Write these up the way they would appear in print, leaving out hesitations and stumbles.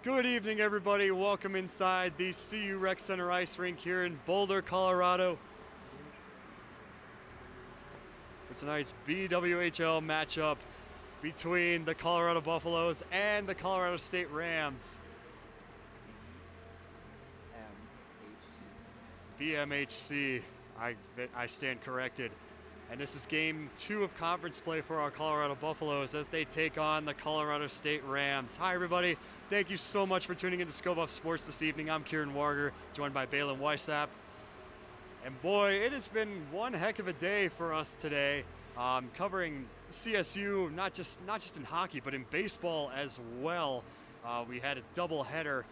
Good evening, everybody. Welcome inside the CU Rec Center Ice Rink here in Boulder, Colorado, for tonight's BWHL matchup between the Colorado Buffaloes and the Colorado State Rams. BMHC. I stand corrected. And this is game 2 of conference play for our Colorado Buffaloes as they take on the Colorado State Rams. Hi, everybody. Thank you so much for tuning into Scope Off Sports this evening. I'm Kieran Warger, joined by Balin Weissap. And boy, it has been one heck of a day for us today, covering CSU, not just in hockey, but in baseball as well. We had a doubleheader.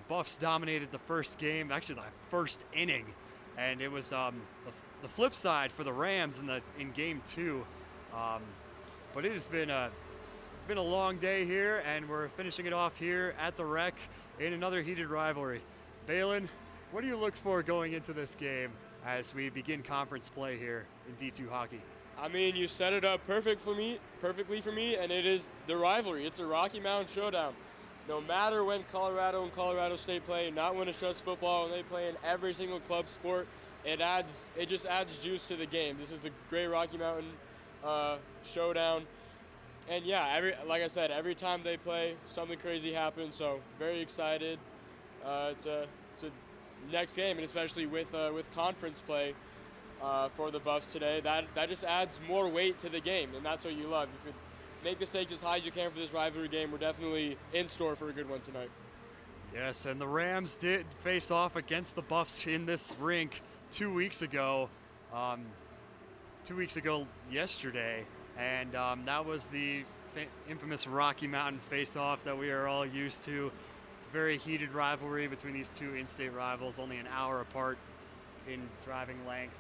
Buffs dominated the first game, actually the first inning. And it was the flip side for the Rams in game 2. But it has been a long day here, and we're finishing it off here at the Rec in another heated rivalry. Balin, what do you look for going into this game as we begin conference play here in D2 hockey? I mean, you set it up perfectly for me, and it is the rivalry. It's a Rocky Mountain showdown. No matter when Colorado and Colorado State play, not when it's just football, when they play in every single club sport, it just adds juice to the game. This is a great Rocky Mountain showdown. And yeah, like I said, every time they play, something crazy happens, so very excited. It's a next game, and especially with conference play for the Buffs today, that just adds more weight to the game, and that's what you love. If you make the stakes as high as you can for this rivalry game, we're definitely in store for a good one tonight. Yes, and the Rams did face off against the Buffs in this rink 2 weeks ago. 2 weeks ago yesterday, and that was the infamous Rocky Mountain face-off that we are all used to. It's a very heated rivalry between these two in-state rivals, only an hour apart in driving length.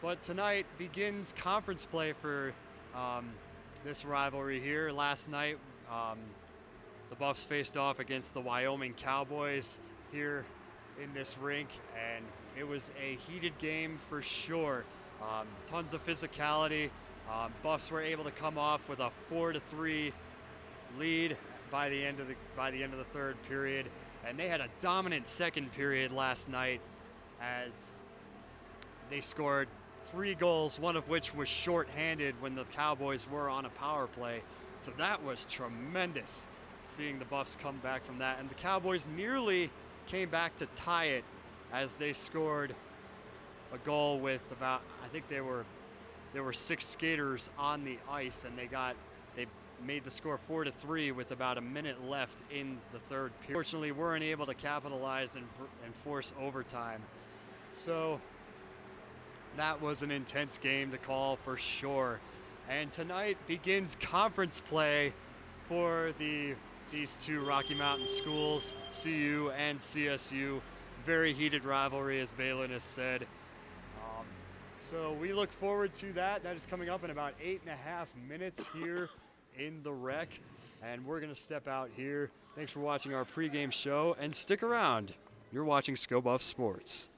But tonight begins conference play for this rivalry here. Last night, the Buffs faced off against the Wyoming Cowboys here in this rink, and it was a heated game for sure. Tons of physicality. Buffs were able to come off with a 4-3 lead by the end of the third period, and they had a dominant second period last night as they scored 3 goals, one of which was shorthanded when the Cowboys were on a power play. So that was tremendous, seeing the Buffs come back from that. And the Cowboys nearly came back to tie it as they scored a goal with about, I think there were 6 skaters on the ice, and they made the score 4-3 with about a minute left in the third period. Unfortunately, weren't able to capitalize and force overtime. So that was an intense game to call for sure. And tonight begins conference play for these two Rocky Mountain schools, CU and CSU. Very heated rivalry, as Balin has said. So we look forward to that. That is coming up in about 8.5 minutes here in the Rec. And we're going to step out here. Thanks for watching our pregame show, and stick around. You're watching Scope Off Sports.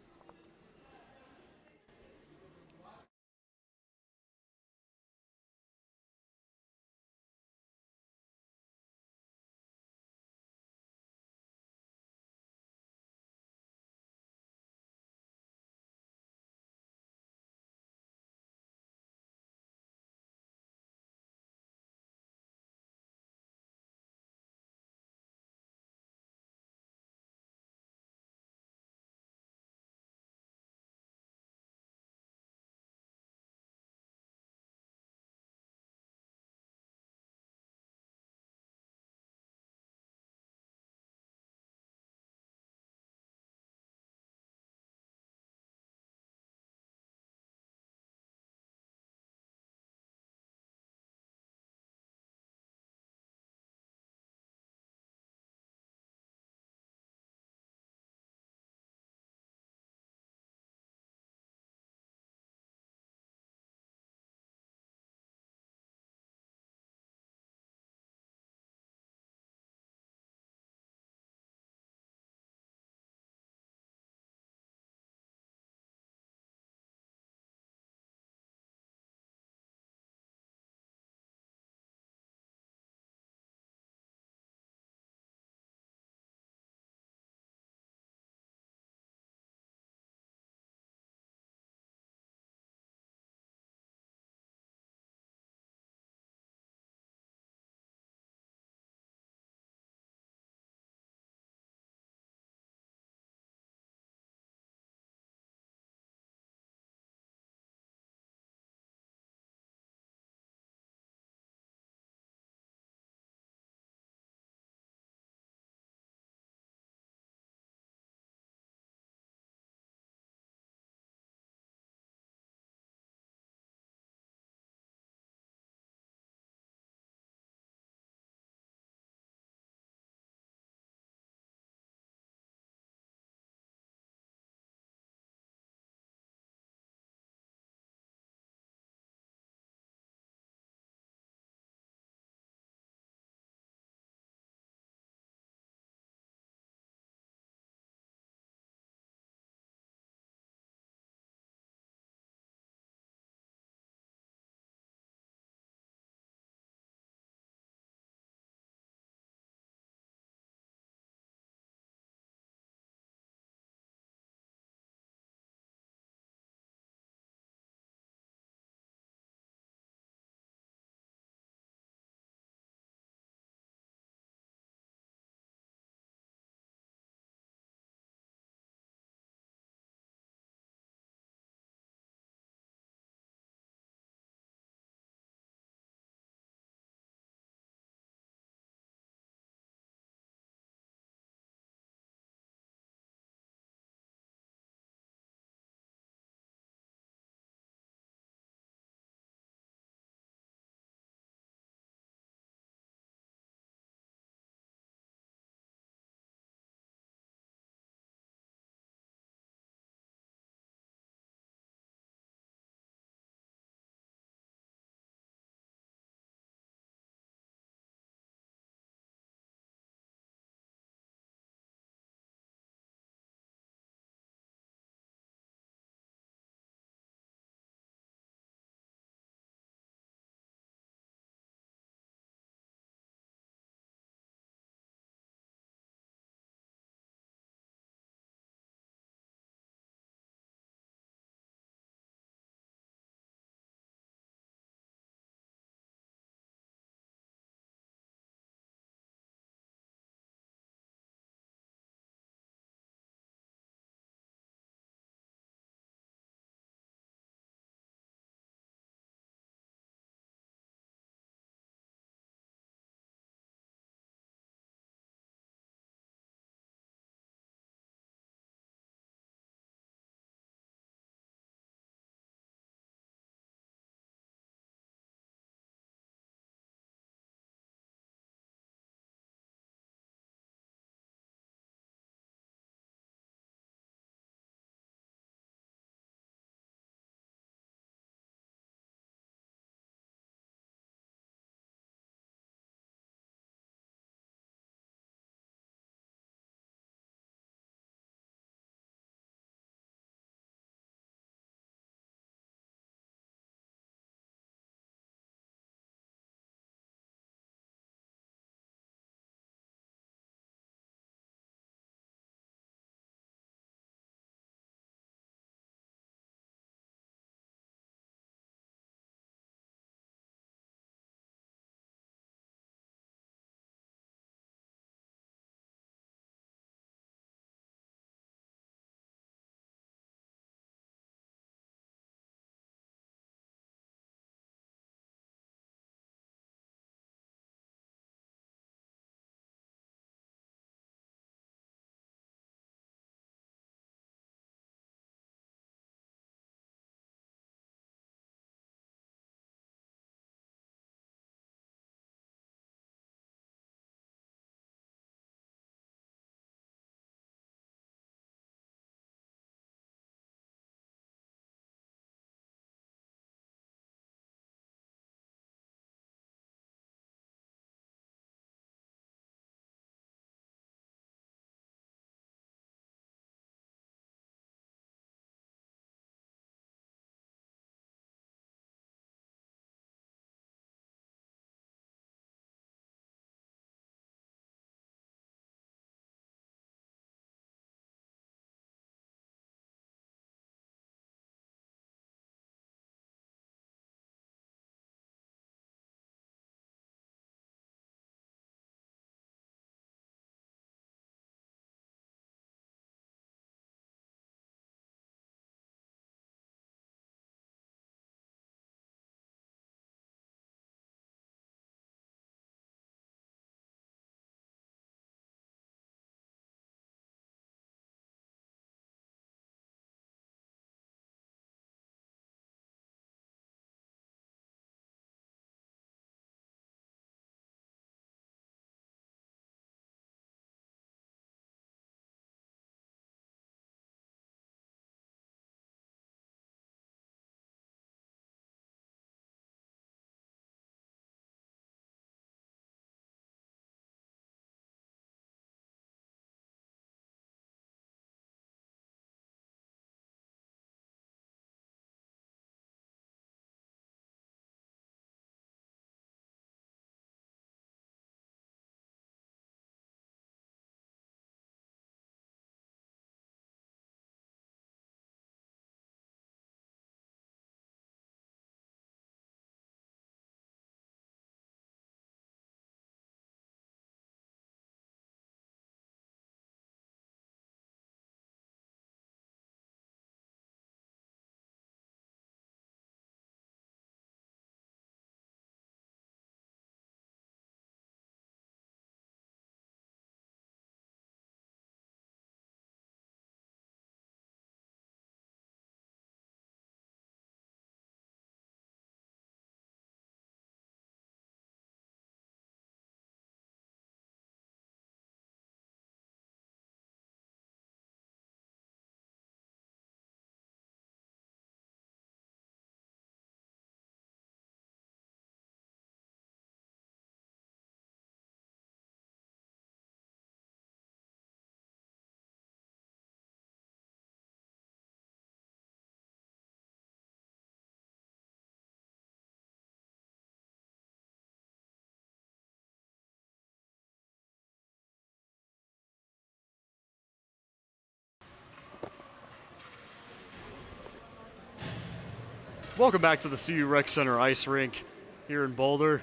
Welcome back to the CU Rec Center Ice Rink here in Boulder.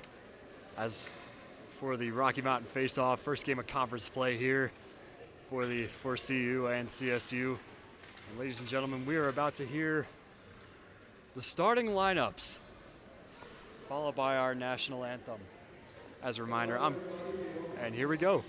As for the Rocky Mountain face-off, first game of conference play here for CU and CSU. And ladies and gentlemen, we are about to hear the starting lineups, followed by our national anthem. As a reminder, and here we go.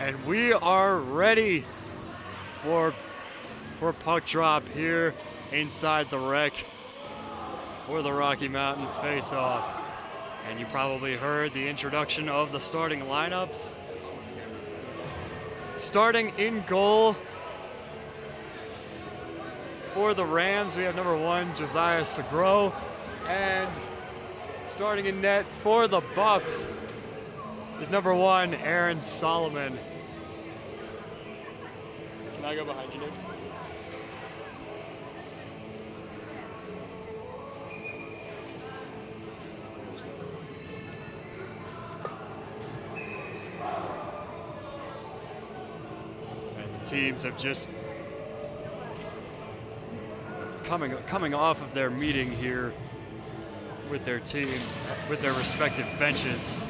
And we are ready for puck drop here inside the rec for the Rocky Mountain face-off. And you probably heard the introduction of the starting lineups. Starting in goal for the Rams, we have number 1, Josiah Segro. And starting in net for the Buffs is number 1, Aaron Solomon. Can I go behind you, Nick? And the teams have just coming off of their meeting here with their teams, with their respective benches.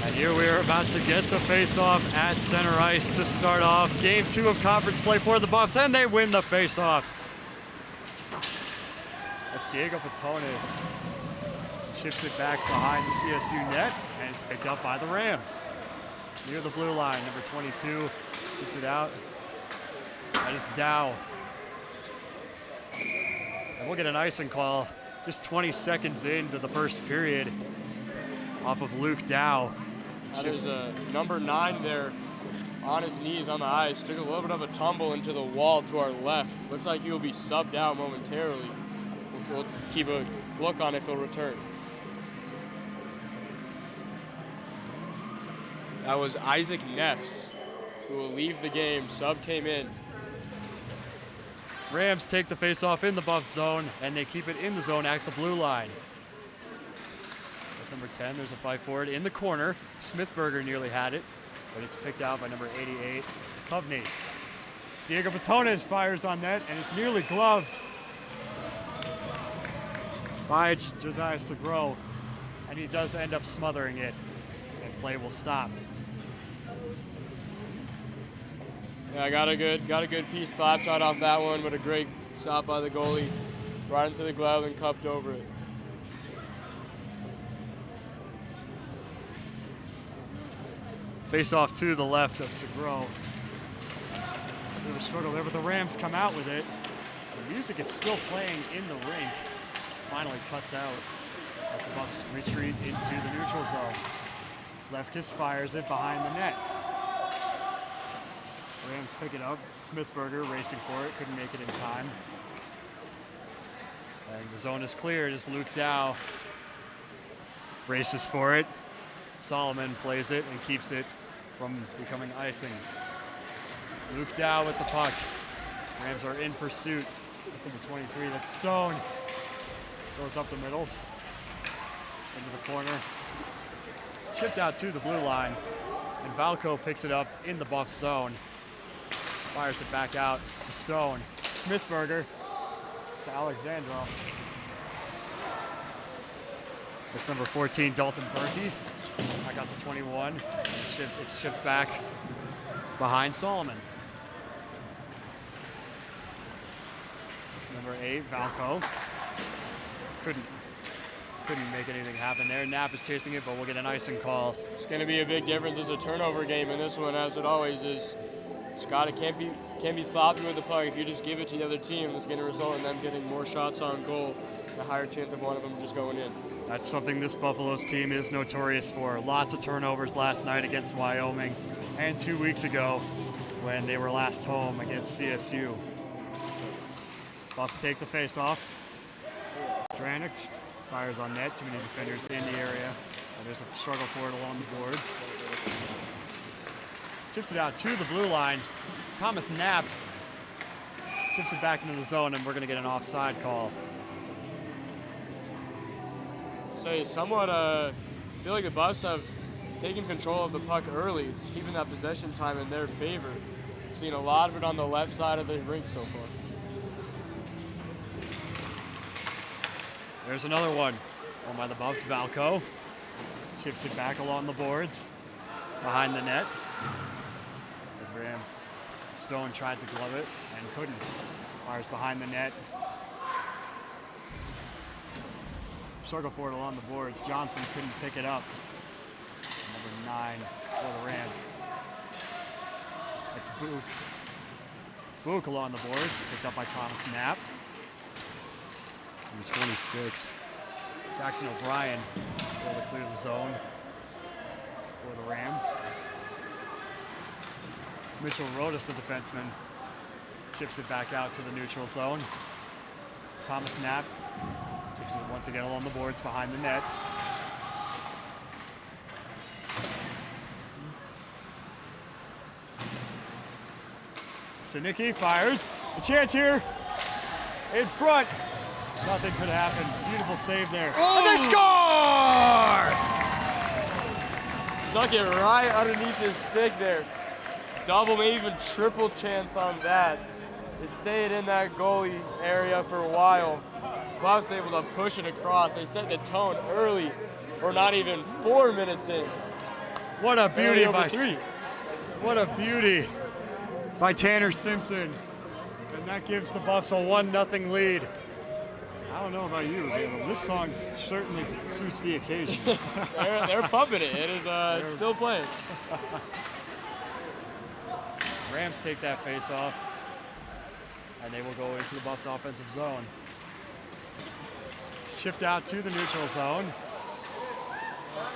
And here we are about to get the face-off at center ice to start off game 2 of conference play for the Buffs, and they win the face-off. That's Diego Patones. Chips it back behind the CSU net, and it's picked up by the Rams. Near the blue line, number 22 chips it out. That is Dow. And we'll get an icing call just 20 seconds into the first period off of Luke Dow. That is number 9 there on his knees on the ice. Took a little bit of a tumble into the wall to our left. Looks like he will be subbed out momentarily. We'll keep a look on if he'll return. That was Isaac Neffs, who will leave the game. Sub came in. Rams take the face-off in the Buffs zone, and they keep it in the zone at the blue line. That's number 10. There's a fight for it in the corner. Smithberger nearly had it, but it's picked out by number 88, Coveney. Diego Batones fires on net, and it's nearly gloved by Josiah Segro, and he does end up smothering it, and play will stop. Yeah, I got a good piece slap shot off that one, but a great stop by the goalie. Right into the glove and cupped over it. Face off to the left of Segro. A bit of a struggle there, but the Rams come out with it. The music is still playing in the rink. Finally cuts out as the Buffs retreat into the neutral zone. Lefkis fires it behind the net. Rams pick it up. Smithberger racing for it, couldn't make it in time. And the zone is cleared as Luke Dow races for it. Solomon plays it and keeps it from becoming icing. Luke Dow with the puck. Rams are in pursuit. That's number 23, that's Stone. Goes up the middle, into the corner. Chipped out to the blue line, and Valco picks it up in the Buff zone. Fires it back out to Stone. Smithberger to Alexandrov. That's number 14, Dalton Berkey. Back out to 21. It's shipped back behind Solomon. That's number 8, Valco. Couldn't make anything happen there. Knapp is chasing it, but we'll get an icing call. It's going to be a big difference. It's a turnover game in this one, as it always is. Can't be sloppy with the puck. If you just give it to the other team, it's going to result in them getting more shots on goal, a higher chance of one of them just going in. That's something this Buffaloes team is notorious for. Lots of turnovers last night against Wyoming, and 2 weeks ago when they were last home against CSU. Buffs take the face-off. Dranik fires on net. Too many defenders in the area. There's a struggle for it along the boards. Chips it out to the blue line. Thomas Knapp chips it back into the zone, and we're going to get an offside call. So somewhat, I feel like the Buffs have taken control of the puck early, just keeping that possession time in their favor. Seen a lot of it on the left side of the rink so far. There's another one. Won by the Buffs. Valco chips it back along the boards behind the net. As Rams, Stone tried to glove it and couldn't. Fires behind the net. Struggle for it along the boards. Johnson couldn't pick it up. Number 9 for the Rams. It's Book. Book along the boards, picked up by Thomas Knapp. Number 26, Jackson O'Brien, able to clear the zone for the Rams. Mitchell Rodas, the defenseman, chips it back out to the neutral zone. Thomas Knapp chips it once again along the boards behind the net. Sinicki fires. A chance here in front. Nothing could happen. Beautiful save there. Oh! And they score! Snuck it right underneath his stick there. Double, maybe even triple chance on that. It stayed in that goalie area for a while. Buffs able to push it across. They set the tone early, or not even 4 minutes in. What a beauty by 3. What a beauty by Tanner Simpson. And that gives the Buffs a 1-0 lead. I don't know about you, but this song certainly suits the occasion. they're pumping it. It is it's still playing. Rams take that face off, and they will go into the Buffs offensive zone. It's shipped out to the neutral zone.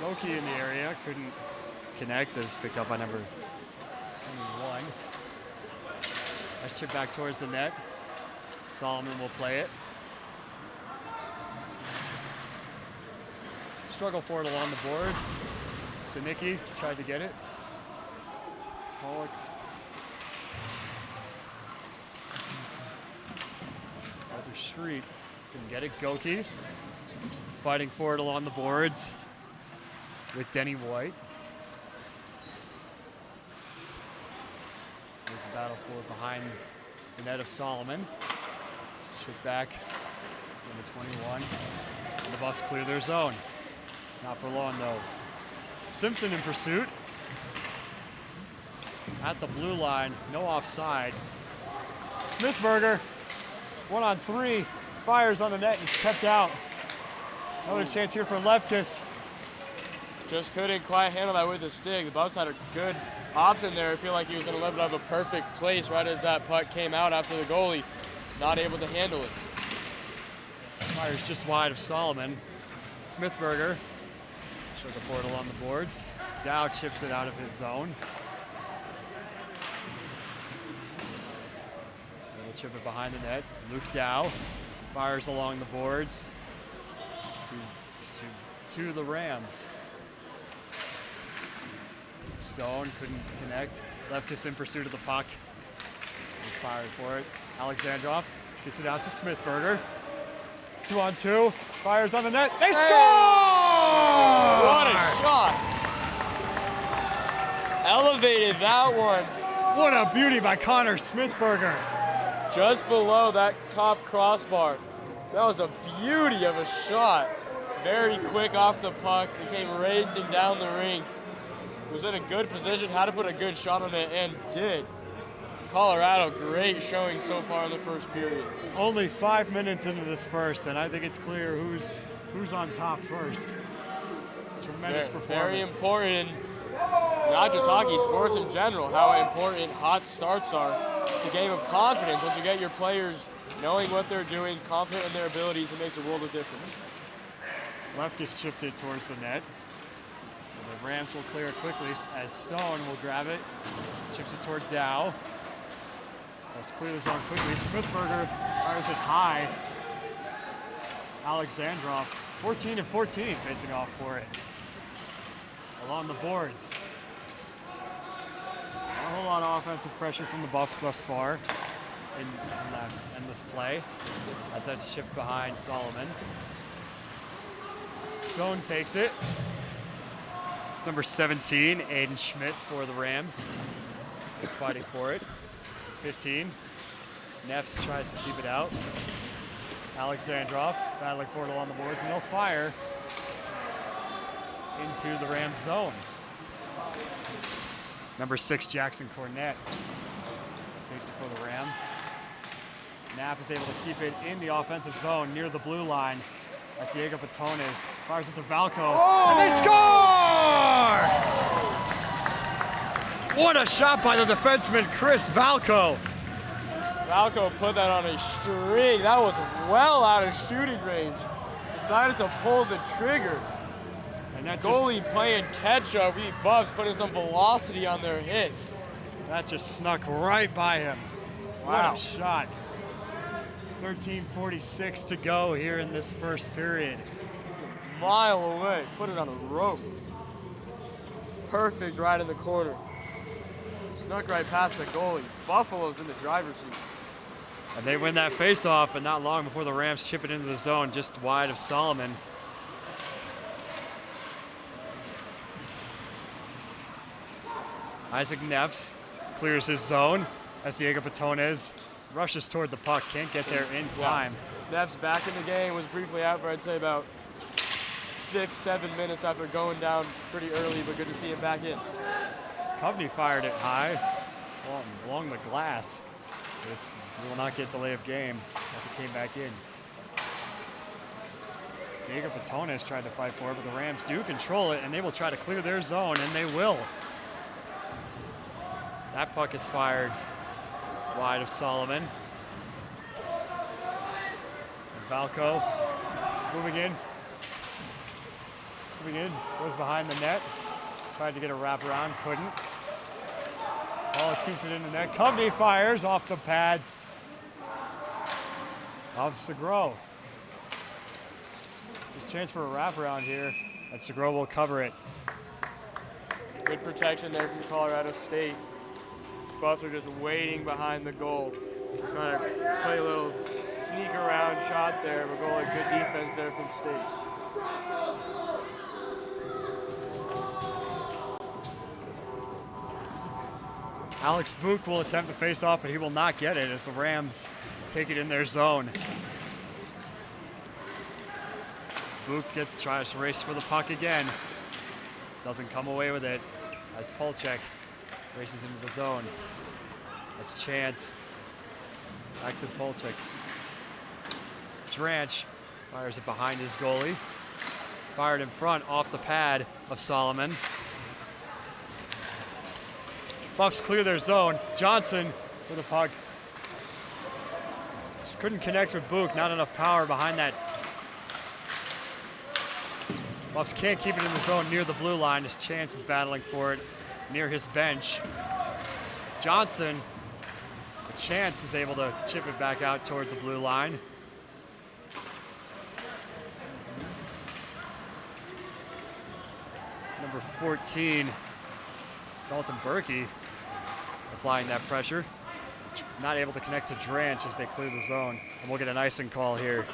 Loki in the area, couldn't connect. It's picked up by number 21. That's chipped back towards the net. Solomon will play it. Struggle for it along the boards. Sinicki tried to get it. Pollux. Arthur Street can get it. Goki fighting for it along the boards with Denny White. There's a battle for it behind the net of Solomon. Shoot back into 21. And the Buffs clear their zone. Not for long though. Simpson in pursuit. At the blue line, no offside. Smithberger, 1-on-3, fires on the net and is kept out. Another chance here for Lefkis. Just couldn't quite handle that with the stick. The Buffs had a good option there. I feel like he was in a little bit of a perfect place right as that puck came out after the goalie. Not able to handle it. Fires just wide of Solomon. Smithberger, sugar forward along the boards. Dow chips it out of his zone. They'll chip it behind the net. Luke Dow fires along the boards to the Rams. Stone couldn't connect. Lefkis in pursuit of the puck. He's firing for it. Alexandrov gets it out to Smithberger. It's 2-on-2. Fires on the net. They score! What a shot! Elevated that one. What a beauty by Connor Smithberger. Just below that top crossbar. That was a beauty of a shot. Very quick off the puck. It came racing down the rink. Was in a good position, had to put a good shot on it, and did. Colorado, great showing so far in the first period. Only 5 minutes into this first, and I think it's clear who's on top first. Tremendous performance. Very important, not just hockey, sports in general, how important hot starts are. It's a game of confidence. Once you get your players knowing what they're doing, confident in their abilities, it makes a world of difference. Lefkis chipped it towards the net. The Rams will clear it quickly as Stone will grab it, chips it toward Dow. Let's clear the zone quickly. Smithberger fires it high. Alexandrov, 14-14, facing off for it. Along the boards. Not a whole lot of offensive pressure from the Buffs thus far in this play, as that's shipped behind Solomon. Stone takes it. Number 17, Aiden Schmidt for the Rams, is fighting for it. 15, Neffs tries to keep it out. Alexandrov battling for it along the boards, and he'll fire into the Rams zone. Number 6, Jackson Cornett takes it for the Rams. Knapp is able to keep it in the offensive zone near the blue line. As Diego Patones fires it to Valco, and they score! What a shot by the defenseman, Chris Valco. Valco put that on a string. That was well out of shooting range. Decided to pull the trigger. And that goalie playing catch-up. We Buffs putting some velocity on their hits. That just snuck right by him. Wow. What a shot. 13:46 to go here in this first period. A mile away, put it on a rope. Perfect right in the corner. Snuck right past the goalie. Buffalo's in the driver's seat. And they win that face-off, but not long before the Rams chip it into the zone just wide of Solomon. Isaac Neffs clears his zone as Diego Patones rushes toward the puck, can't get there in time. Neffs back in the game, was briefly out for I'd say about 6-7 minutes after going down pretty early, but good to see him back in. Kovney fired it high along the glass. He will not get delay of game as it came back in. Diego Patones tried to fight for it, but the Rams do control it, and they will try to clear their zone, and they will. That puck is fired wide of Solomon. And Valco moving in, goes behind the net. Tried to get a wraparound, couldn't. Wallace keeps it in the net. Kovney fires off the pads of Segro. There's a chance for a wraparound here, and Segro will cover it. Good protection there from Colorado State. Buffs are just waiting behind the goal. Trying to play a little sneak around shot there, but goalie, good defense there from State. Alex Book will attempt to face off, but he will not get it as the Rams take it in their zone. Book tries to race for the puck again. Doesn't come away with it as Polchek races into the zone. That's Chance. Back to Polchek. Dranch fires it behind his goalie. Fired in front off the pad of Solomon. Buffs clear their zone. Johnson with the puck. Just couldn't connect with Book. Not enough power behind that. Buffs can't keep it in the zone near the blue line as Chance is battling for it near his bench. Johnson, with Chance, is able to chip it back out toward the blue line. Number 14, Dalton Berkey, applying that pressure. Not able to connect to Dranch as they clear the zone. And we'll get an icing call here.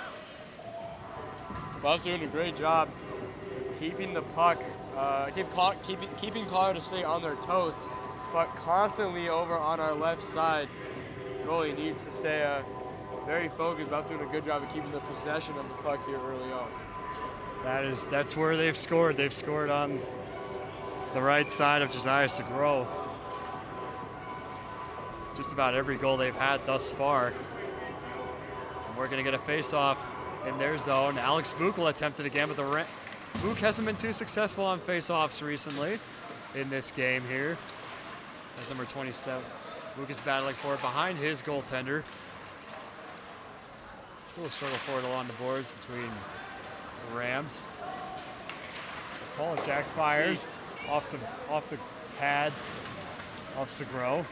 Buffs doing a great job keeping the puck, keeping Colorado State on their toes, but constantly over on our left side. Goalie needs to stay very focused. Buffs doing a good job of keeping the possession of the puck here early on. That's where they've scored. They've scored on the right side of Josiah Segro. Just about every goal they've had thus far. And we're going to get a face-off in their zone. Alex Book will attempt it again, but Book hasn't been too successful on face-offs recently in this game here. That's number 27. Book is battling for it behind his goaltender. Still a struggle for it along the boards between the Rams. Polchak fires off the pads of Segro.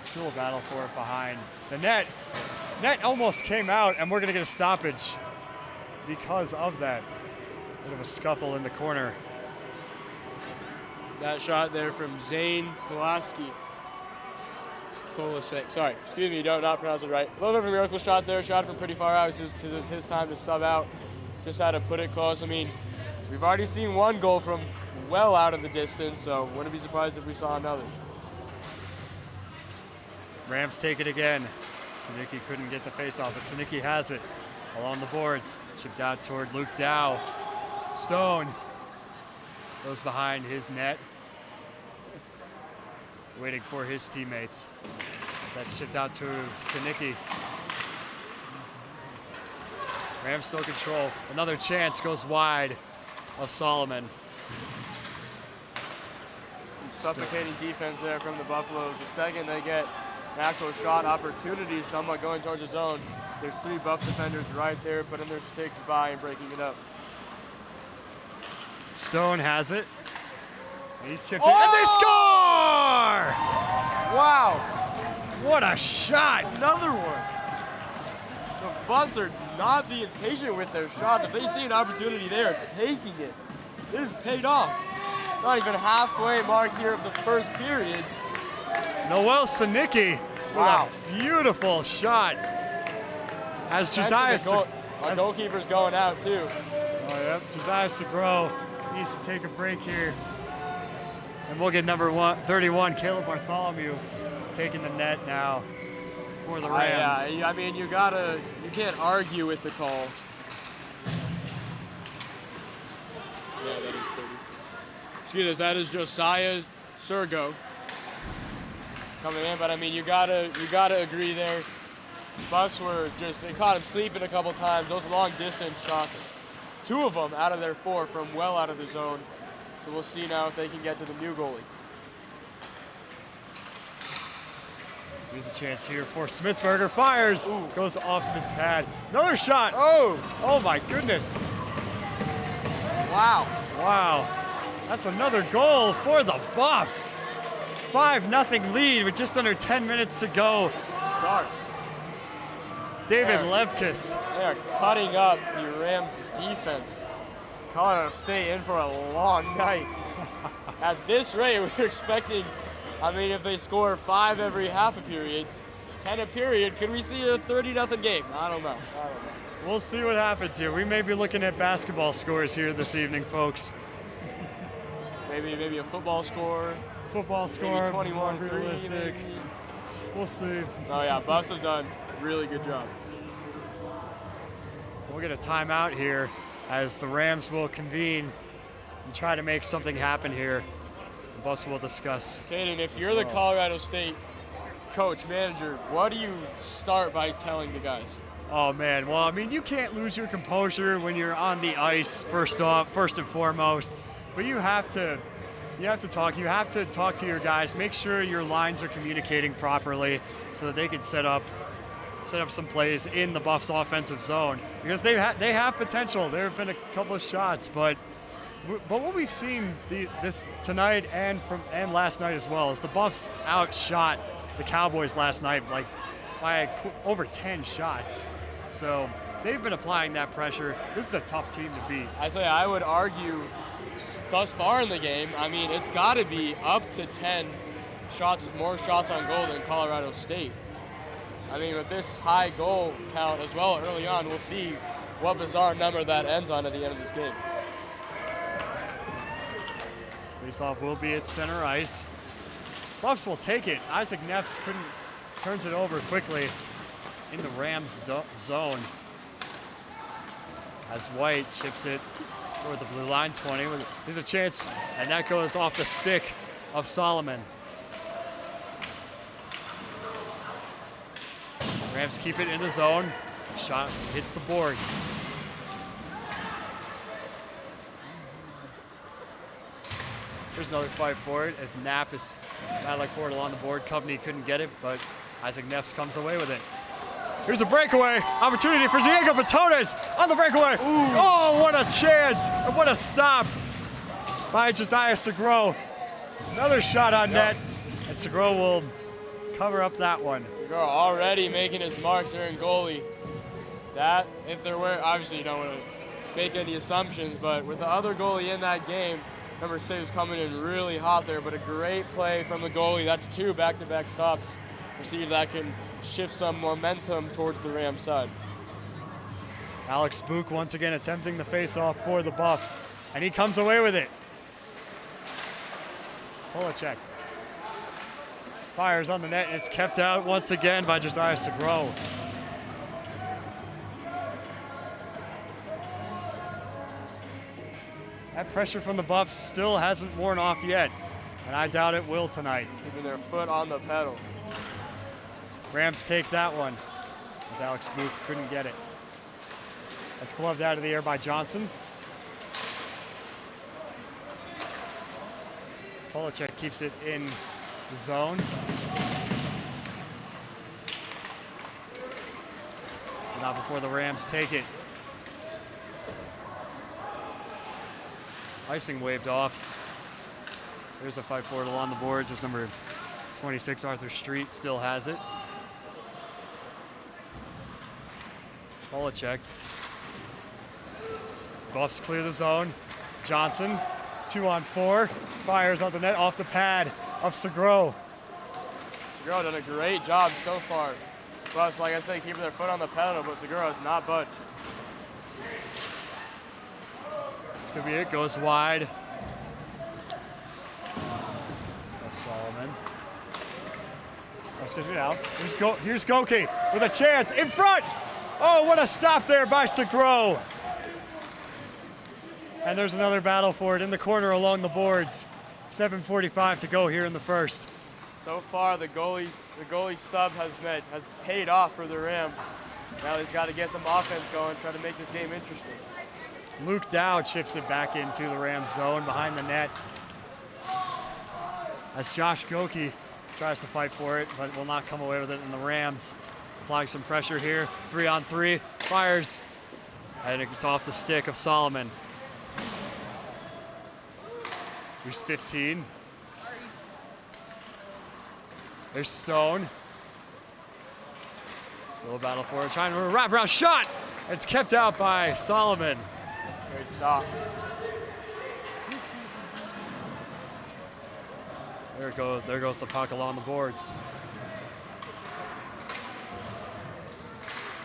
Still a battle for it behind the net. Net almost came out, and we're going to get a stoppage because of that. Bit of a scuffle in the corner. That shot there from Zane Pulaski. Polasek. Sorry, excuse me, not pronounced it right. A little bit of a miracle shot there. Shot from pretty far out because it was his time to sub out. Just had to put it close. I mean, we've already seen one goal from well out of the distance, so wouldn't be surprised if we saw another. Rams take it again. Sinicki couldn't get the face-off, but Sinicki has it along the boards. Chipped out toward Luke Dow. Stone goes behind his net, waiting for his teammates. As that's chipped out to Sinicki. Rams still control. Another chance goes wide of Solomon. Some suffocating defense there from the Buffaloes. The second they get an actual shot opportunity, somewhat going towards the zone, there's three Buff defenders right there putting their sticks by and breaking it up. Stone has it. He's chipped in, and they score! Wow. What a shot! Another one. The Buffs are not being patient with their shots. If they see an opportunity, they are taking it. It is paid off. Not even halfway mark here of the first period. Noel Sinicki with a beautiful shot. As Josiah our goalkeeper's going out too. Oh, yep. Josiah Segro needs to take a break here. And we'll get number 31, Caleb Bartholomew, taking the net now for the Rams. Yeah, I mean, you can't argue with the call. Yeah, that is 30. Excuse us, that is Josiah Sergo coming in, but I mean, you gotta agree there. Buffs were they caught him sleeping a couple times. Those long distance shots, 2 of them out of their 4 from well out of the zone. So we'll see now if they can get to the new goalie. Here's a chance here for Smithberger. Fires, goes off of his pad. Another shot. Oh my goodness. Wow. That's another goal for the Buffs. 5-0 lead with just under 10 minutes to go. Start. David Levkis. They are cutting up the Rams defense. Colorado State in for a long night. At this rate, we're expecting I mean, if they score 5 every half a period, 10 a period, could we see a 30-0 game? I don't know. We'll see what happens here. We may be looking at basketball scores here this evening, folks. Maybe a football score. Football score, 21-3. realistic. We'll see. Oh yeah, Buffs have done a really good job. We'll get a timeout here as the Rams will convene and try to make something happen here. The Buffs will discuss. Caden, if you're the Colorado State coach, manager, what do you start by telling the guys? Oh man, well, I mean, you can't lose your composure when you're on the ice, first and foremost, but you have to talk. You have to talk to your guys, make sure your lines are communicating properly so that they can set up some plays in the Buffs offensive zone, because they have potential. There have been a couple of shots, but what we've seen this tonight and last night as well is the Buffs outshot the Cowboys last night by over 10 shots. So they've been applying that pressure. This is a tough team to beat. I would argue thus far in the game, I mean, it's got to be up to 10 more shots on goal than Colorado State. I mean, with this high goal count as well early on, we'll see what bizarre number that ends on at the end of this game. Faceoff will be at center ice. Buffs will take it. Isaac Neffs turns it over quickly in the Rams zone as White chips it toward the blue line 20. There's a chance, and that goes off the stick of Solomon. Rams keep it in the zone. Shot hits the boards. There's another fight for it as Knapp is battling for it along the board. Coveney couldn't get it, but Isaac Neffs comes away with it. Here's a breakaway opportunity for Diego Batones on the breakaway. Ooh. Oh, what a chance and what a stop by Josiah Segro. Another shot on net, and Segro will cover up that one. Segro already making his marks there in goalie. That, if there were, obviously you don't want to make any assumptions, but with the other goalie in that game, number 6 coming in really hot there, but a great play from the goalie. That's 2 back-to-back stops. We'll see if that can shift some momentum towards the Rams side. Alex Book once again attempting the face-off for the Buffs, and he comes away with it. Polacek fires on the net, and it's kept out once again by Josiah Segro. That pressure from the Buffs still hasn't worn off yet, and I doubt it will tonight. Keeping their foot on the pedal. Rams take that one as Alex Book couldn't get it. That's gloved out of the air by Johnson. Polacek keeps it in the zone. And now before the Rams take it. Icing waved off. There's a fight for it along the boards as number 26 Arthur Street still has it. Polacek. Buffs clear the zone. Johnson, 2-on-4, fires on the net off the pad of Segro. Segro done a great job so far. Buffs, like I said, keeping their foot on the pedal, but Segro has not budged. This could be it, goes wide. Of Solomon. Excuse me now. Here's Goki with a chance in front. Oh, what a stop there by Segro. And there's another battle for it in the corner along the boards. 7:45 to go here in the first. So far, the goalie sub has paid off for the Rams. Now he's got to get some offense going, try to make this game interesting. Luke Dow chips it back into the Rams zone behind the net. As Josh Goki tries to fight for it, but will not come away with it, and the Rams applying some pressure here. 3-on-3, fires, and it's off the stick of Solomon. Here's 15. There's Stone. Still a battle for it, trying to wrap around shot. It's kept out by Solomon. Great stop. There it goes. There goes the puck along the boards.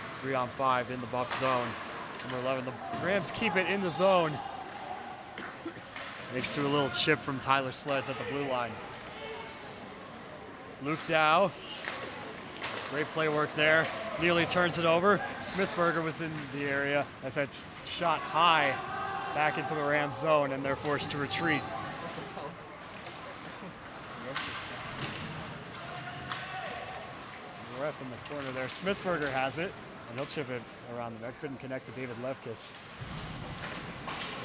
It's 3-on-5 in the Buff zone. Number 11, the Rams keep it in the zone. Makes through a little chip from Tyler Sleds at the blue line. Luke Dow. Great play work there. Nearly turns it over. Smithberger was in the area as that's shot high back into the Rams zone, and they're forced to retreat. The ref in the corner there. Smithberger has it, and he'll chip it around the net. Couldn't connect to David Levkis.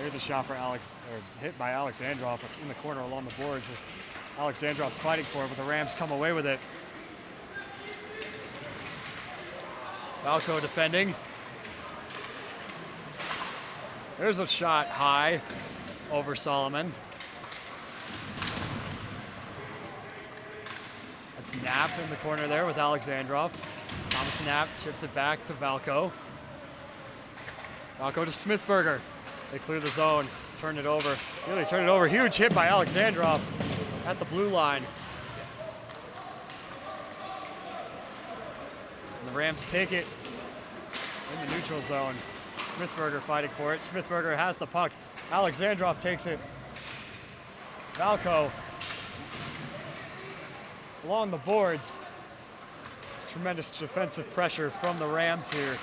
There's a shot for Alex, or hit by Alex Androff in the corner along the boards. As Alex Androff's fighting for it, but the Rams come away with it. Valco defending. There's a shot high over Solomon. That's Knapp in the corner there with Alex Androff. Thomas Knapp chips it back to Valco. Valco to Smithberger. They clear the zone, turn it over. Really turn it over. Huge hit by Alex Androff at the blue line. And the Rams take it in the neutral zone. Smithberger fighting for it. Smithberger has the puck. Alex Androff takes it. Valco along the boards. Tremendous defensive pressure from the Rams here.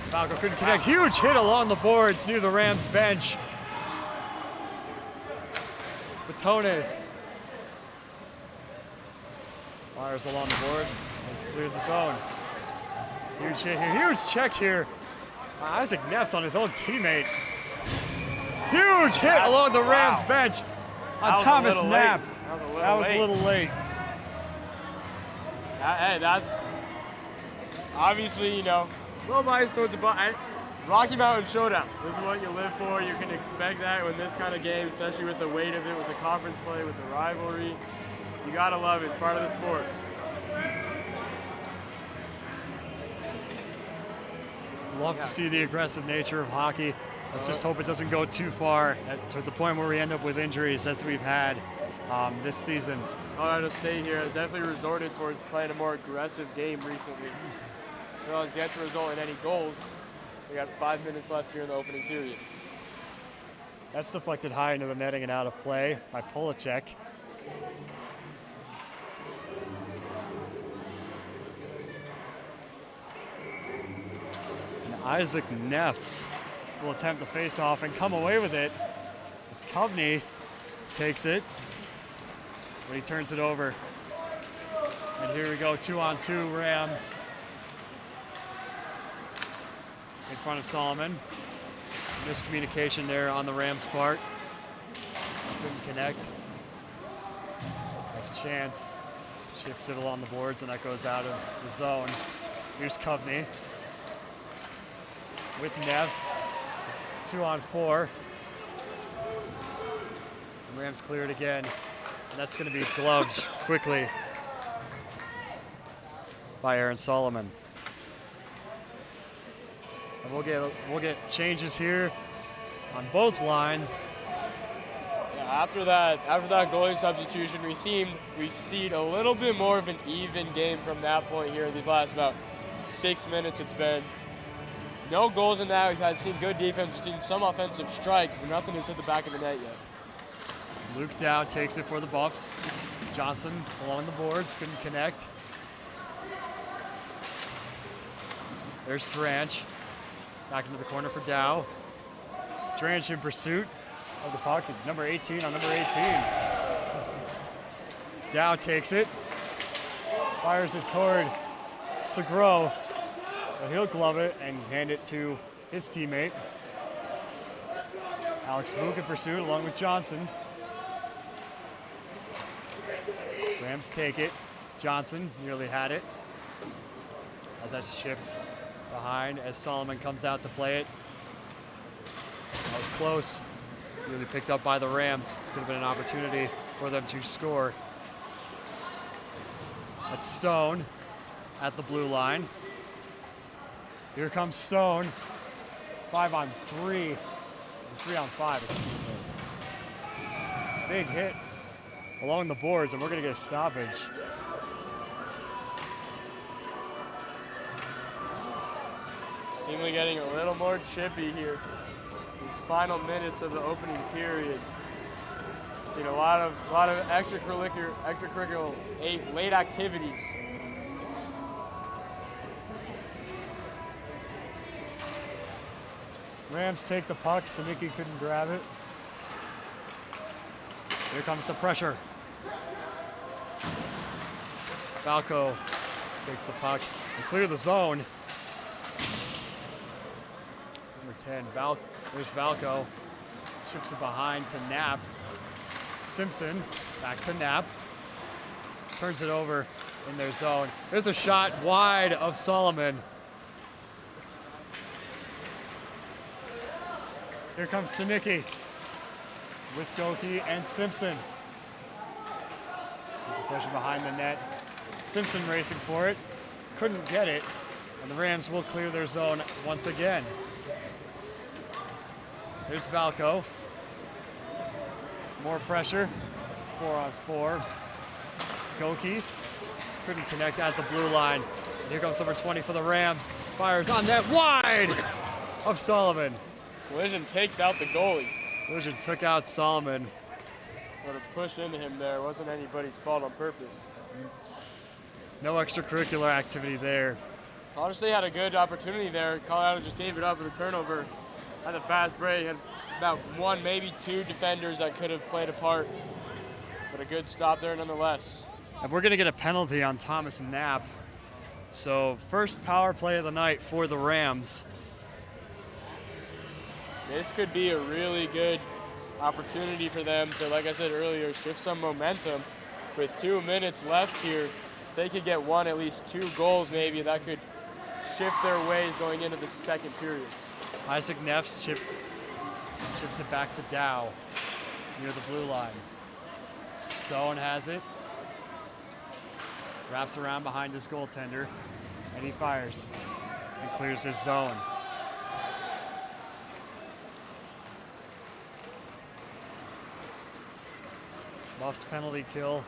Valco couldn't connect. Huge hit along the boards near the Rams bench. Batones fires along the board. It's cleared the zone. Huge hit here. Huge check here. Isaac Neff's on his own teammate. Huge hit along the Rams bench on Thomas Knapp. That was a little late. Hey, that's obviously, a little biased towards the Rocky Mountain Showdown. This is what you live for. You can expect that in this kind of game, especially with the weight of it, with the conference play, with the rivalry. You gotta love it. It's part of the sport. Love to see the aggressive nature of hockey. Let's just hope it doesn't go too far to the point where we end up with injuries as we've had this season. Colorado State here has definitely resorted towards playing a more aggressive game recently. So it's yet to result in any goals. We got 5 minutes left here in the opening period. That's deflected high into the netting and out of play by Polacek. And Isaac Neffs will attempt the face-off and come away with it as Kovney takes it, but he turns it over. And here we go, 2-on-2 Rams in front of Solomon. Miscommunication there on the Rams' part. Couldn't connect. Nice chance. Chips it along the boards, and that goes out of the zone. Here's Kovney with Neffs. It's 2-on-4. The Rams clear it again, and that's going to be gloved quickly by Aaron Solomon. And we'll get changes here on both lines. Yeah, after that goalie substitution, we've seen a little bit more of an even game from that point here. These last about 6 minutes, it's been no goals in that. We've seen good defense, we've seen some offensive strikes, but nothing has hit the back of the net yet. Luke Dow takes it for the Buffs. Johnson along the boards, couldn't connect. There's Dranch. Back into the corner for Dow. Dranch in pursuit of the puck. Number 18 on number 18. Dow takes it. Fires it toward Segro. But he'll glove it and hand it to his teammate. Alex Book in pursuit along with Johnson. Rams take it. Johnson nearly had it as that's chipped behind as Solomon comes out to play it. That was close. Really picked up by the Rams. Could have been an opportunity for them to score. That's Stone at the blue line. Here comes Stone. 5-on-3. 3-on-5, excuse me. Big hit along the boards, and we're going to get a stoppage. Seemingly getting a little more chippy here. These final minutes of the opening period. Seen a lot of extracurricular late activities. Rams take the puck. Sanicki couldn't grab it. Here comes the pressure. Valco takes the puck and clear the zone. Number 10, there's Valco. Chips it behind to Knapp. Simpson back to Knapp. Turns it over in their zone. There's a shot wide of Solomon. Here comes Sanicki with Goki and Simpson. There's a pressure behind the net. Simpson racing for it. Couldn't get it. And the Rams will clear their zone once again. There's Valco. More pressure. 4-on-4. Goki couldn't connect at the blue line. And here comes number 20 for the Rams. Fires on net wide of Solomon. Collision takes out the goalie. Collision took out Solomon. Would have pushed into him there. Wasn't anybody's fault on purpose. No extracurricular activity there. Colorado State had a good opportunity there. Colorado just gave it up with a turnover. Had a fast break. Had about one, maybe two defenders that could have played a part. But a good stop there nonetheless. And we're going to get a penalty on Thomas Knapp. So first power play of the night for the Rams. This could be a really good opportunity for them to, like I said earlier, shift some momentum. With 2 minutes left here, if they could get one, at least 2 goals maybe, that could shift their ways going into the second period. Isaac Neffs chips it back to Dow near the blue line. Stone has it. Wraps around behind his goaltender, and he fires and clears his zone. Buffs penalty kill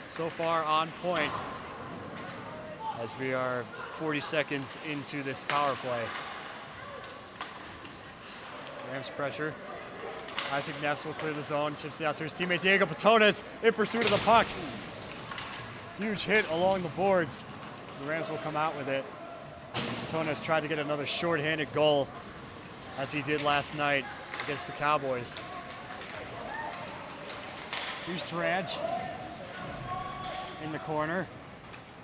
so far on point as we are 40 seconds into this power play. Rams pressure. Isaac Neffs will clear the zone, chips it out to his teammate Diego Patones in pursuit of the puck. Huge hit along the boards. The Rams will come out with it. Patones tried to get another shorthanded goal as he did last night against the Cowboys. Here's Dredge in the corner.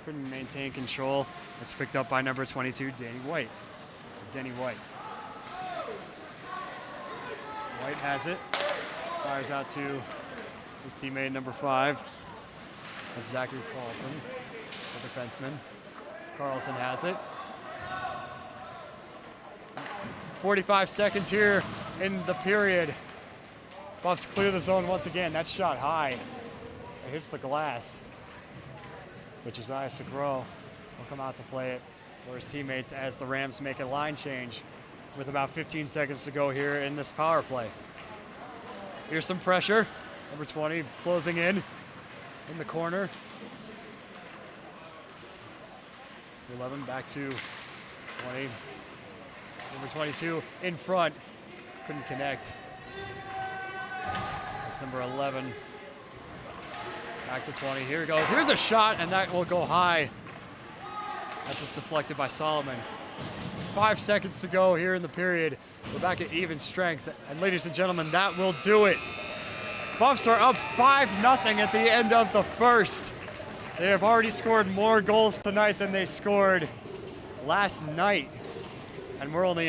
Couldn't maintain control. It's picked up by number 22, Denny White. White has it. Fires out to his teammate, number 5. That's Zachary Carlton, the defenseman. Carlson has it. 45 seconds here in the period. Buffs clear the zone once again. That shot high. It hits the glass. But Josiah Segro will come out to play it for his teammates as the Rams make a line change with about 15 seconds to go here in this power play. Here's some pressure. Number 20 closing in the corner. 11 back to 20. Number 22 in front. Couldn't connect. That's number 11. Back to 20. Here it goes. Here's a shot, and that will go high. That's just deflected by Solomon. 5 seconds to go here in the period. We're back at even strength. And ladies and gentlemen, that will do it. Buffs are up 5-0 at the end of the first. They have already scored more goals tonight than they scored last night. And we're only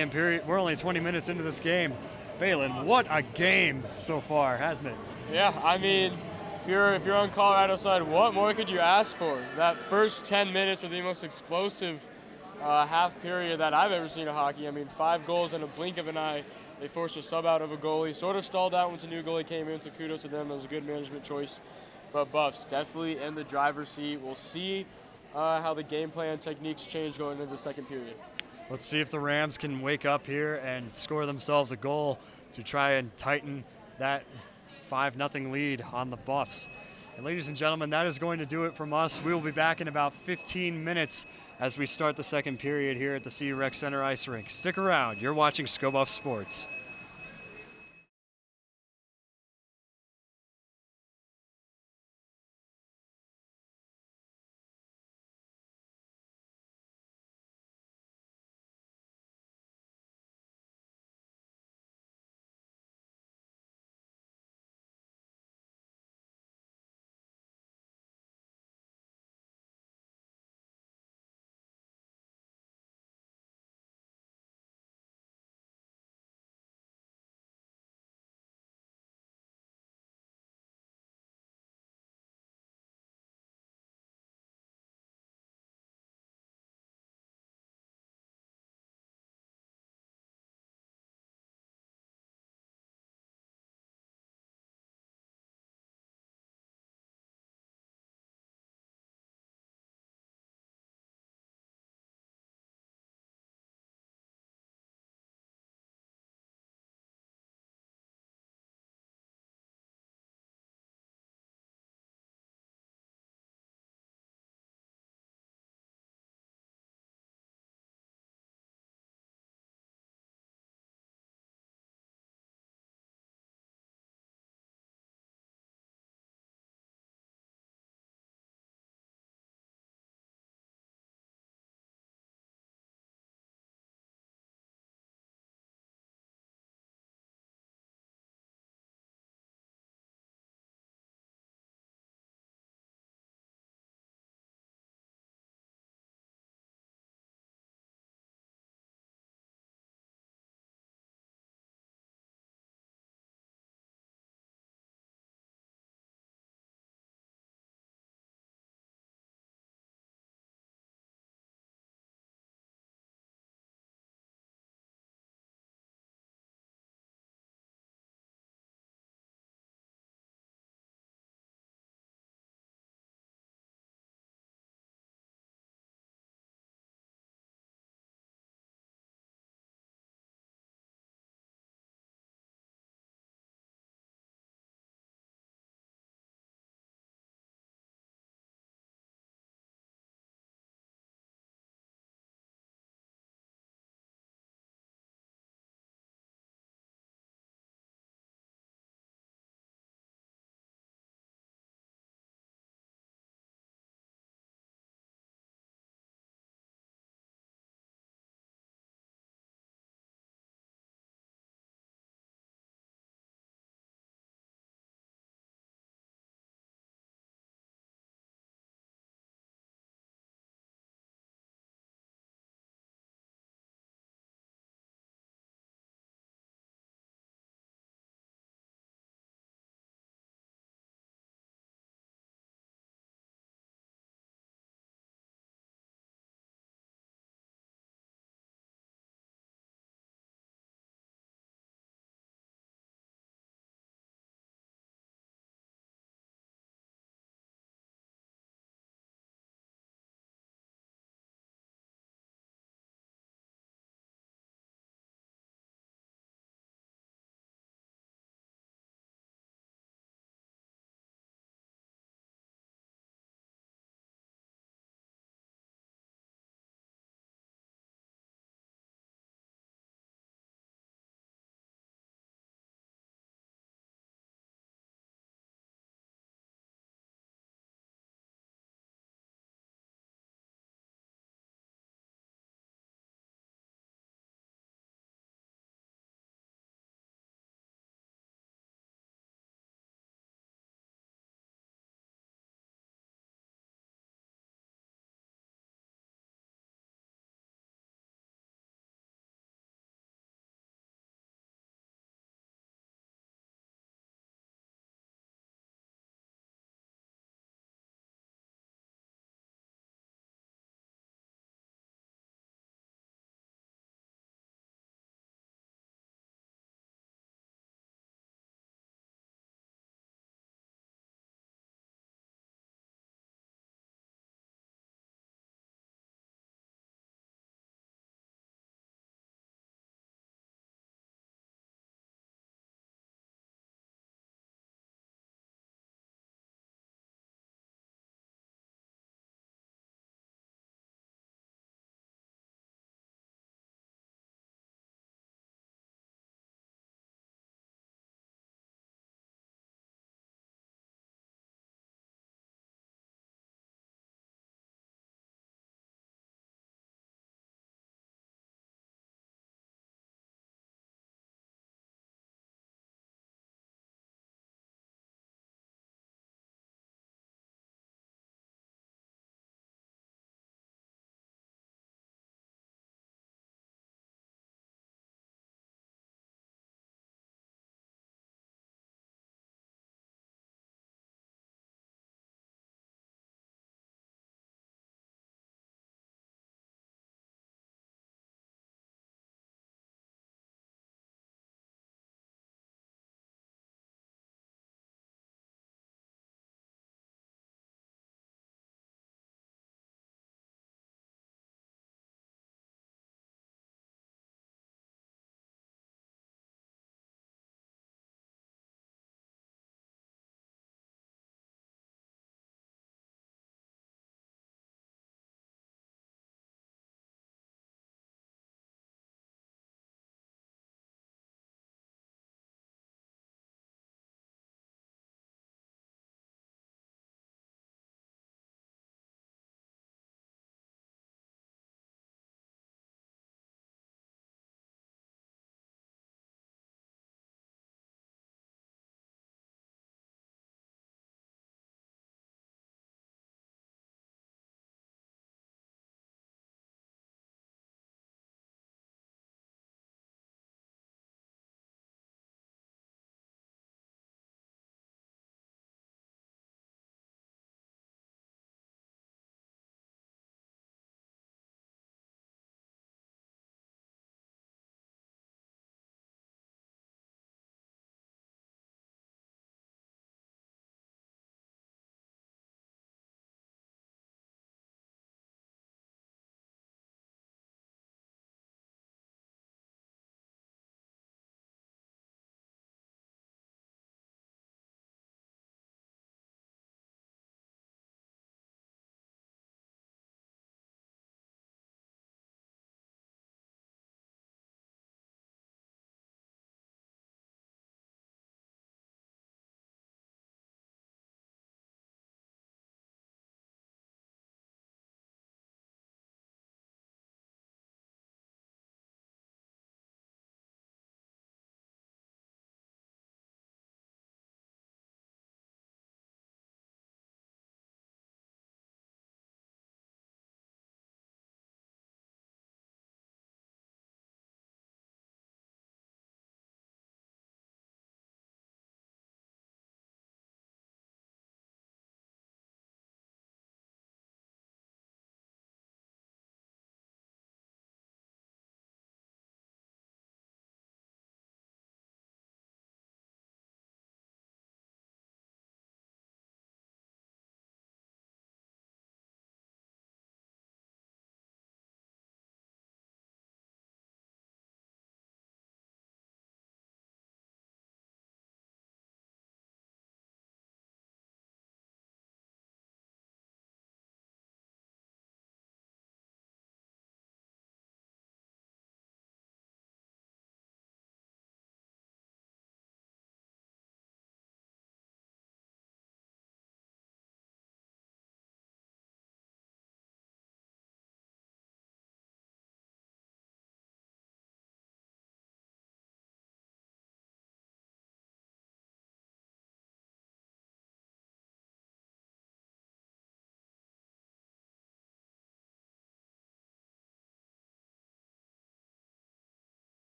20 minutes into this game. Valen, what a game so far, hasn't it? Yeah, I mean, if you're on Colorado's side, what more could you ask for? That first 10 minutes were the most explosive half period that I've ever seen in hockey. I mean, 5 goals in a blink of an eye. They forced a sub out of a goalie, sort of stalled out once a new goalie came in, so kudos to them. It was a good management choice. But Buffs definitely in the driver's seat. We'll see how the game plan techniques change going into the second period. Let's see if the Rams can wake up here and score themselves a goal to try and tighten that 5-0 lead on the Buffs. And ladies and gentlemen, that is going to do it from us. We will be back in about 15 minutes as we start the second period here at the CU Rec Center Ice Rink. Stick around. You're watching ScoBuff Sports.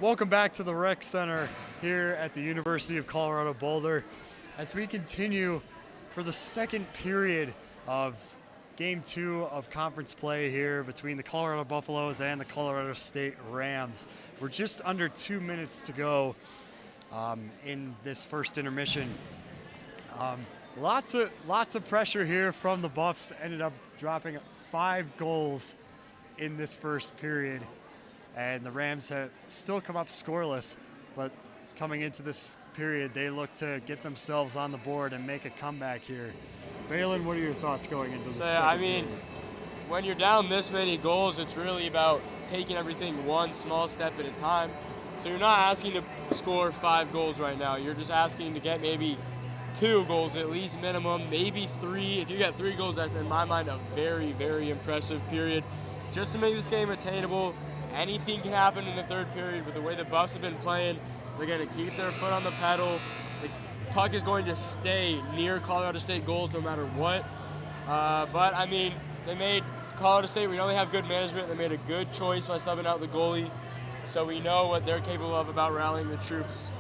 Welcome back to the Rec Center here at the University of Colorado Boulder as we continue for the second period of Game 2 of conference play here between the Colorado Buffaloes and the Colorado State Rams. We're just under 2 minutes to go in this first intermission. Lots of pressure here from the Buffs. Ended up dropping 5 goals in this first period. And the Rams have still come up scoreless, but coming into this period, they look to get themselves on the board and make a comeback here. Balin, what are your thoughts going into this second period? When you're down this many goals, it's really about taking everything one small step at a time. So you're not asking to score 5 goals right now. You're just asking to get maybe 2 goals at least minimum, maybe 3. If you get 3 goals, that's in my mind a very, very impressive period. Just to make this game attainable. Anything can happen in the third period. With the way the Buffs have been playing, they're going to keep their foot on the pedal. The puck is going to stay near Colorado State goals no matter what. But, I mean, they made Colorado State, we know they have good management. They made a good choice by subbing out the goalie. So we know what they're capable of about rallying the troops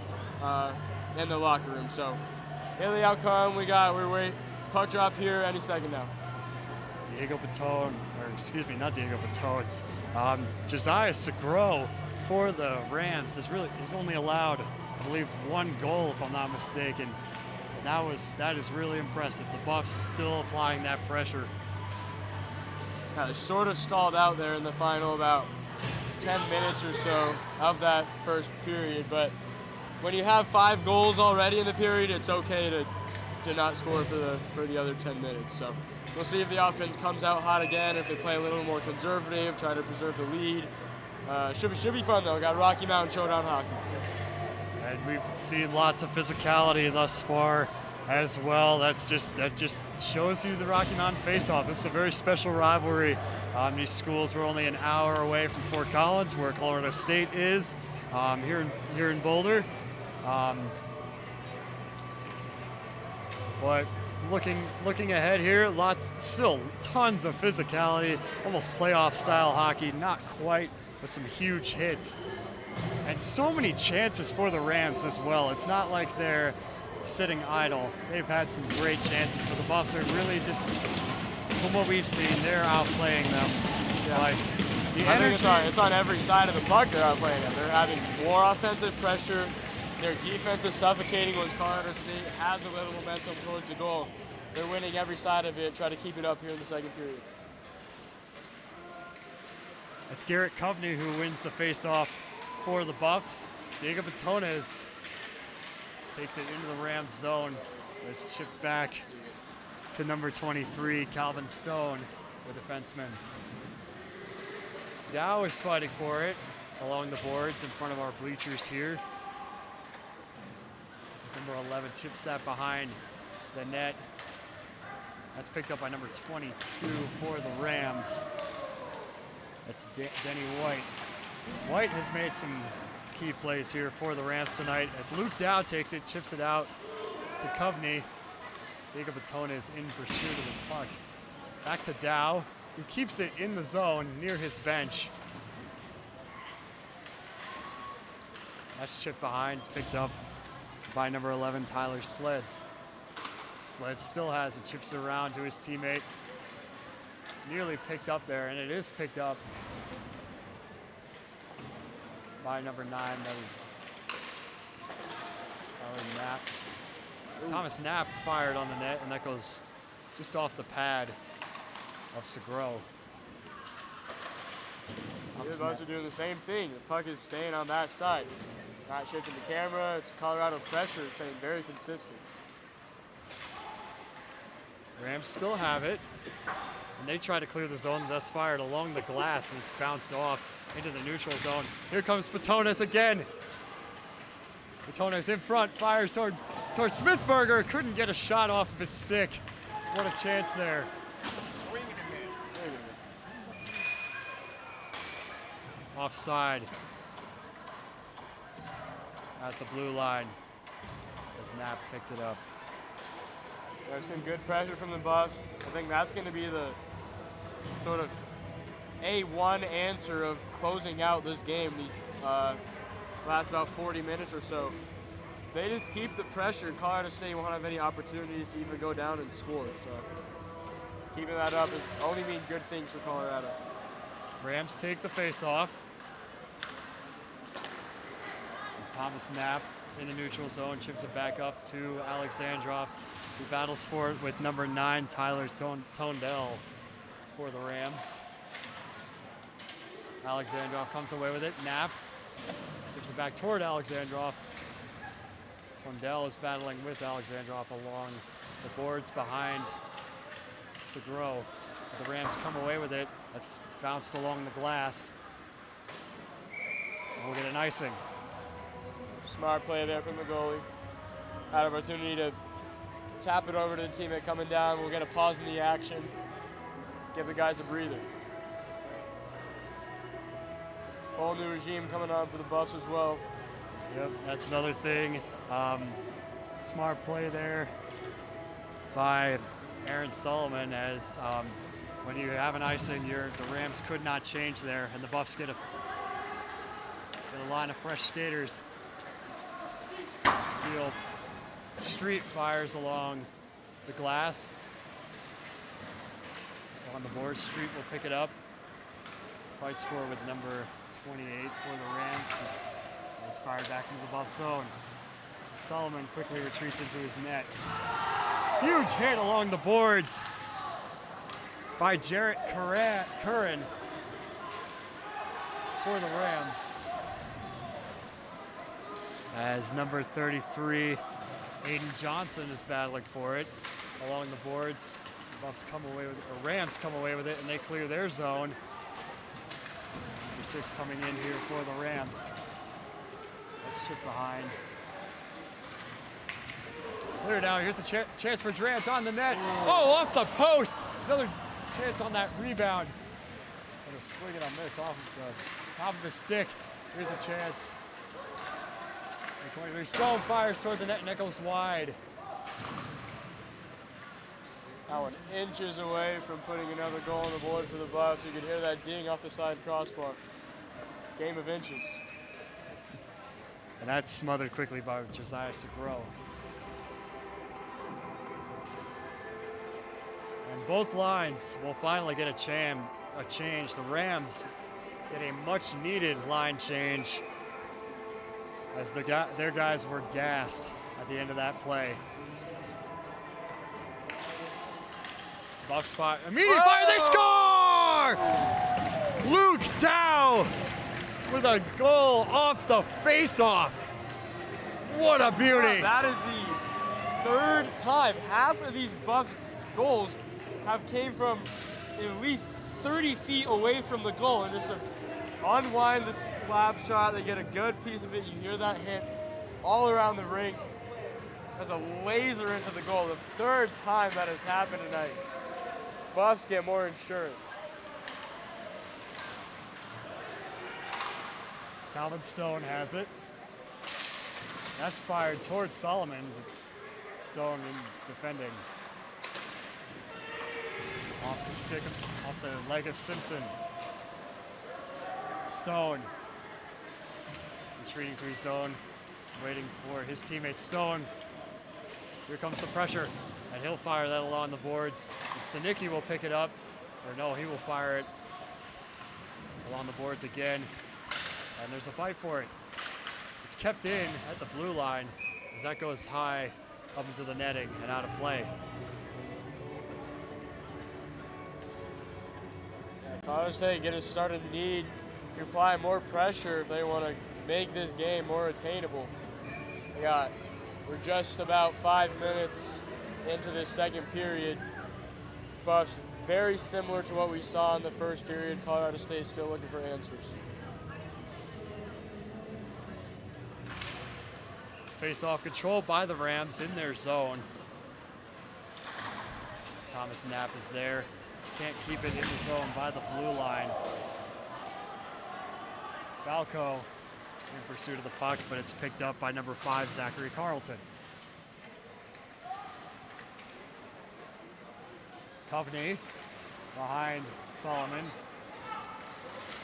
in the locker room. So, here the outcome. We're waiting. Puck drop here any second now. Diego Patone, or excuse me, not Diego Patone, it's Josiah Segro for the Rams. He's only allowed, I believe, 1 goal if I'm not mistaken. And that is really impressive. The Buffs still applying that pressure. Yeah, they sort of stalled out there in the final about 10 minutes or so of that first period, but when you have 5 goals already in the period, it's okay to not score for the other 10 minutes. So we'll see if the offense comes out hot again, if they play a little more conservative, try to preserve the lead. Should be fun though. Got Rocky Mountain Showdown hockey. And we've seen lots of physicality thus far as well. That just shows you the Rocky Mountain face-off. This is a very special rivalry. These schools were only an hour away from Fort Collins, where Colorado State is, here in Boulder. But looking ahead here, still tons of physicality, almost playoff style hockey, not quite, with some huge hits. And so many chances for the Rams as well. It's not like they're sitting idle. They've had some great chances, but the Buffs are really just, from what we've seen, they're outplaying them. Yeah. Like, I think it's on every side of the puck they're outplaying them. They're having more offensive pressure. Their defense is suffocating once Colorado State has a little momentum towards the goal. They're winning every side of it. Try to keep it up here in the second period. It's Garrett Coveney who wins the face-off for the Buffs. Diego Batones takes it into the Rams zone. It's chipped back to number 23, Calvin Stone, the defenseman. Dow is fighting for it along the boards in front of our bleachers here. As number 11 chips that behind the net. That's picked up by number 22 for the Rams. That's Denny White. White has made some key plays here for the Rams tonight. As Luke Dow takes it, chips it out to Coveney. Diego Batone is in pursuit of the puck. Back to Dow, who keeps it in the zone near his bench. That's chipped behind, picked up by number 11, Tyler Sleds. Sleds still has it, chips it around to his teammate. Nearly picked up there, and it is picked up by number 9, that is Tyler Knapp. Thomas Knapp fired on the net, and that goes just off the pad of Segro. The Buffs are doing the same thing. The puck is staying on that side. Not shifting the camera. It's Colorado pressure, staying very consistent. Rams still have it, and they try to clear the zone. That's fired along the glass, and it's bounced off into the neutral zone. Here comes Patones again. Patones in front, fires toward Smithberger. Couldn't get a shot off of his stick. What a chance there. Swing and a miss. Offside at the blue line as Knapp picked it up. There's some good pressure from the Buffs. I think that's going to be the sort of A1 answer of closing out this game. last about 40 minutes or so. They just keep the pressure. Colorado State won't have any opportunities to even go down and score. So keeping that up is only mean good things for Colorado. Rams take the face-off. Thomas Knapp in the neutral zone, chips it back up to Alexandrov, who battles for it with number 9, Tyler Tondell for the Rams. Alexandrov comes away with it. Knapp chips it back toward Alexandrov. Tondell is battling with Alexandrov along the boards behind Segro. The Rams come away with it. That's bounced along the glass. And we'll get an icing. Smart play there from the goalie. Had an opportunity to tap it over to the teammate coming down. We'll get a pause in the action. Give the guys a breather. Whole new regime coming on for the Buffs as well. Yep, that's another thing. Smart play there by Aaron Solomon, as when you have an icing, the Rams could not change there, and the Buffs get a line of fresh skaters. Steel Street fires along the glass. On the board, Street will pick it up. Fights for it with number 28 for the Rams. It's fired back into the Buff zone. Solomon quickly retreats into his net. Huge hit along the boards by Jarrett Curran for the Rams. As number 33, Aiden Johnson, is battling for it along the boards. The Buffs come away with it, or Rams come away with it, and they clear their zone. Number 6 coming in here for the Rams. Let's chip behind. Clear down. Here's a chance for Drance on the net. Oh, off the post. Another chance on that rebound. And a swing and a miss off of the top of his stick. Here's a chance. 23. Stone fires toward the net, and it goes wide. That one inches away from putting another goal on the board for the Buffs. You could hear that ding off the side crossbar. Game of inches. And that's smothered quickly by Josiah Segro. And both lines will finally get a change. The Rams get a much-needed line change, as their guys were gassed at the end of that play. Buffs fire, immediate fire, they score! Luke Dow with a goal off the face-off. What a beauty! That is the third time. Half of these Buffs goals have came from at least 30 feet away from the goal, and just unwind the slab shot. They get a good piece of it. You hear that hit all around the rink. There's a laser into the goal. The third time that has happened tonight. Buffs get more insurance. Calvin Stone has it. That's fired towards Solomon. Stone in defending. Off the leg of Simpson. Stone retreating to his zone, waiting for his teammate Stone. Here comes the pressure, and he'll fire that along the boards. And Sinicki will pick it up, or no, he will fire it along the boards again. And there's a fight for it. It's kept in at the blue line as that goes high up into the netting and out of play. Colorado State get us started to need to apply more pressure if they want to make this game more attainable. We're just about 5 minutes into this second period. Buffs very similar to what we saw in the first period. Colorado State still looking for answers. Face-off controlled by the Rams in their zone. Thomas Knapp is there. Can't keep it in the zone by the blue line. Falco in pursuit of the puck, but it's picked up by number 5, Zachary Carlton. Coveney behind Solomon.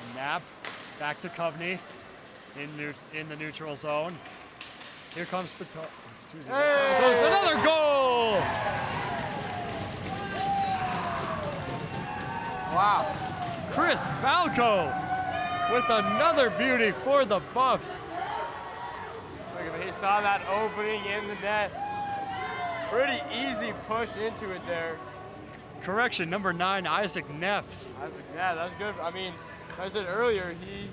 And Knapp back to Coveney. in the neutral zone. Here comes Hey! another goal! Wow. Chris Falco with another beauty for the Buffs. Look, if he saw that opening in the net, pretty easy push into it there. Correction, number 9, Isaac Neffs. Yeah, that's good. I mean, like I said earlier, he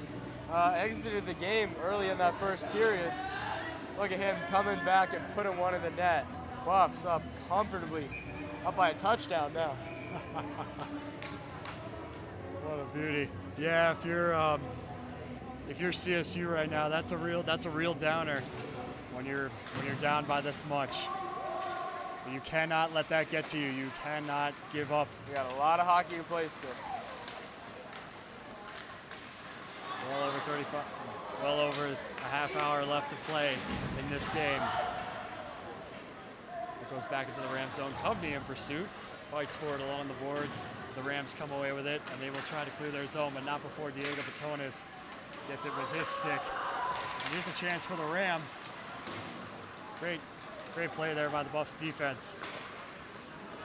exited the game early in that first period. Look at him coming back and putting one in the net. Buffs up comfortably, up by a touchdown now. What a beauty. Yeah, if you're CSU right now, that's a real downer when you're down by this much. But you cannot let that get to you. You cannot give up. We got a lot of hockey in play still. Well over a half hour left to play in this game. It goes back into the Rams zone. Kovney in pursuit, fights for it along the boards. The Rams come away with it, and they will try to clear their zone, but not before Diego Batones gets it with his stick. And here's a chance for the Rams. Great play there by the Buffs defense.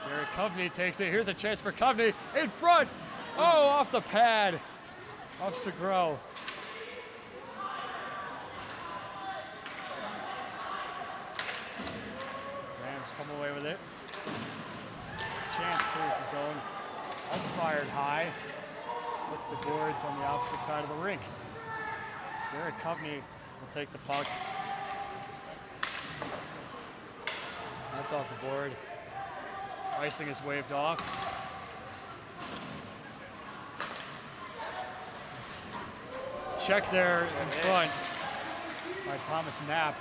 Derek Kovney takes it. Here's a chance for Kovney in front. Oh, off the pad of Segro. Rams come away with it. Chance clears the zone. That's fired high. Puts the boards on the opposite side of the rink. Derek Kovney will take the puck. That's off the board. Icing is waved off. Check there in front by Thomas Knapp.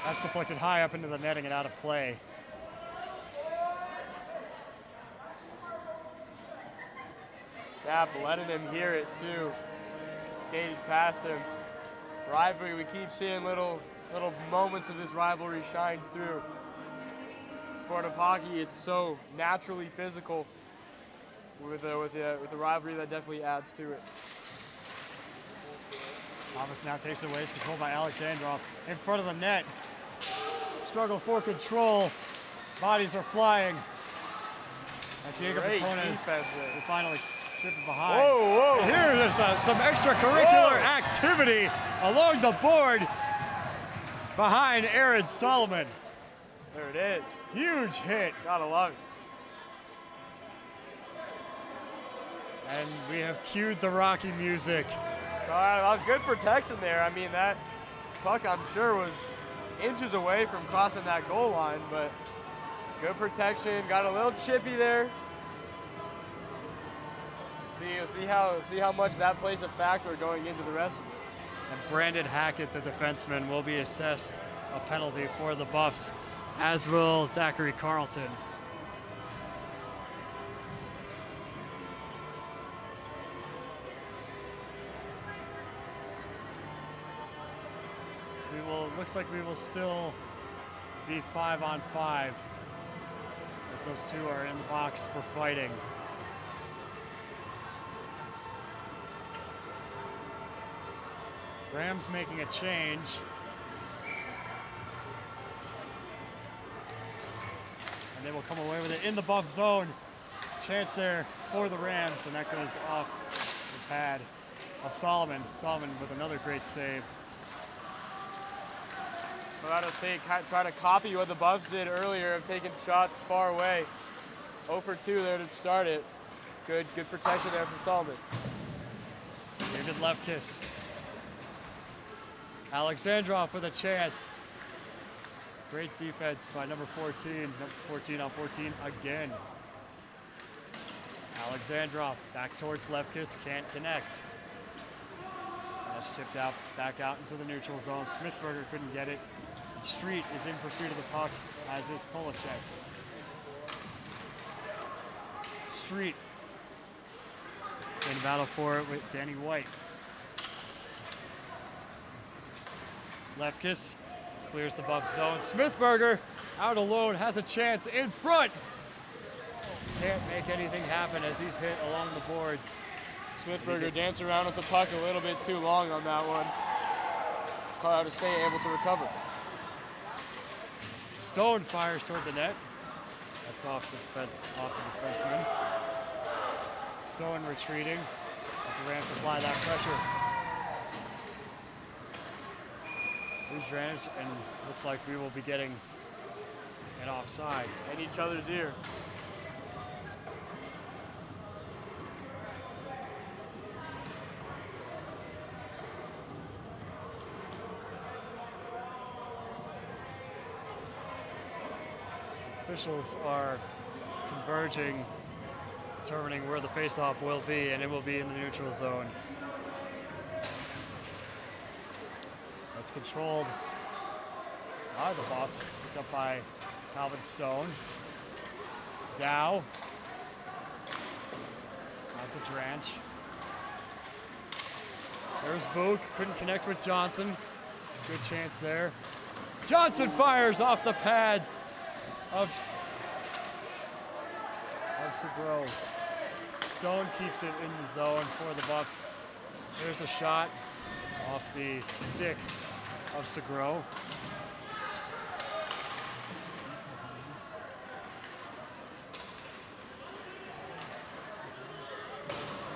That's deflected high up into the netting and out of play. Knapp letting him hear it too. Skated past him. Rivalry, we keep seeing little moments of this rivalry shine through. Sport of hockey, it's so naturally physical. With a rivalry, that definitely adds to it. Thomas now takes it away. It's controlled by Alexandrov in front of the net. Struggle for control. Bodies are flying. As Diego Batones will finally chip it behind. Whoa! And here is some extracurricular activity along the board behind Aaron Solomon. There it is. Huge hit. Gotta love it. And we have cued the Rocky music. All right, that was good protection there. I mean, that puck, I'm sure, was inches away from crossing that goal line, but good protection. Got a little chippy there. See how much that plays a factor going into the rest of it. And Brandon Hackett, the defenseman, will be assessed a penalty for the Buffs, as will Zachary Carlton. So looks like we will still be 5-on-5 as those two are in the box for fighting. Rams making a change. And they will come away with it in the Buff zone. Chance there for the Rams, and that goes off the pad of Solomon. Solomon with another great save. Colorado State trying to copy what the Buffs did earlier of taking shots far away. 0 for 2 there to start it. Good protection there from Solomon. David Lefkis. Alexandrov with a chance. Great defense by number 14. 14 on 14 again. Alexandrov back towards Lefkis, can't connect. That's chipped out, back out into the neutral zone. Smithberger couldn't get it. Street is in pursuit of the puck, as is Polacek. Street in battle for it with Danny White. Lefkis clears the Buff zone. Smithberger out alone, has a chance in front. Can't make anything happen as he's hit along the boards. Smithberger danced around with the puck a little bit too long on that one. Colorado State able to recover. Stone fires toward the net. That's off the defenseman. Stone retreating as the Rams apply that pressure. Good advantage, and looks like we will be getting an offside. In each other's ear. Officials are converging, determining where the faceoff will be, and it will be in the neutral zone. That's controlled by the Buffs, picked up by Calvin Stone. Dow. On to Dranch. There's Book, couldn't connect with Johnson. Good chance there. Johnson fires off the pads of Segro. Stone keeps it in the zone for the Buffs. There's a shot off the stick of Segro.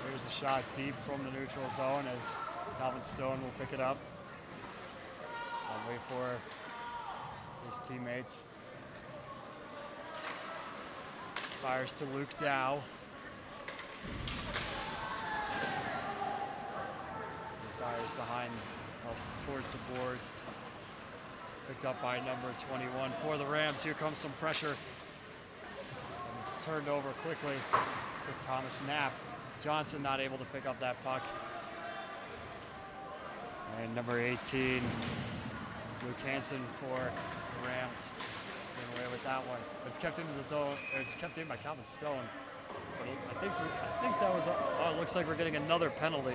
There's a shot deep from the neutral zone as Calvin Stone will pick it up and wait for his teammates. Fires to Luke Dow. He fires behind, up towards the boards. Picked up by number 21 for the Rams. Here comes some pressure. And it's turned over quickly to Thomas Knapp. Johnson not able to pick up that puck. And number 18, Luke Hansen for the Rams. Away with that one. It's kept into the zone. It's kept in by Calvin Stone. But I think that was. Oh, it looks like we're getting another penalty.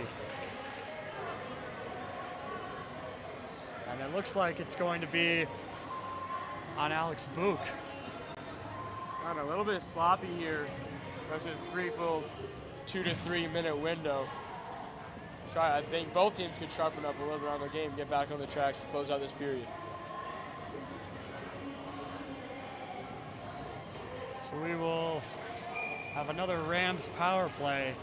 And it looks like it's going to be on Alex Book. A little bit sloppy here. That's his brief little 2 to 3 minute window. I think both teams could sharpen up a little bit on their game, get back on the tracks to close out this period. So we will have another Rams power play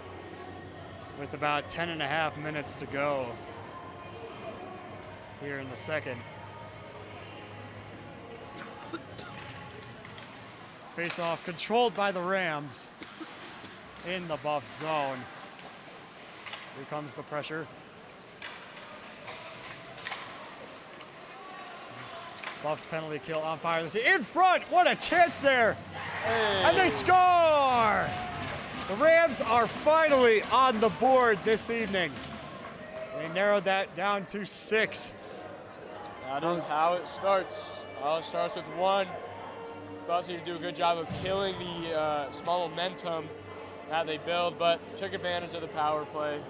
with about 10.5 minutes to go here in the second. Face-off controlled by the Rams in the Buff zone. Here comes the pressure. Buffs penalty kill on fire. In front, what a chance there! Hey. And they score! The Rams are finally on the board this evening. They narrowed that down to 6. That is how it starts. It starts with 1. Buffs need to do a good job of killing the small momentum that they build, but took advantage of the power play.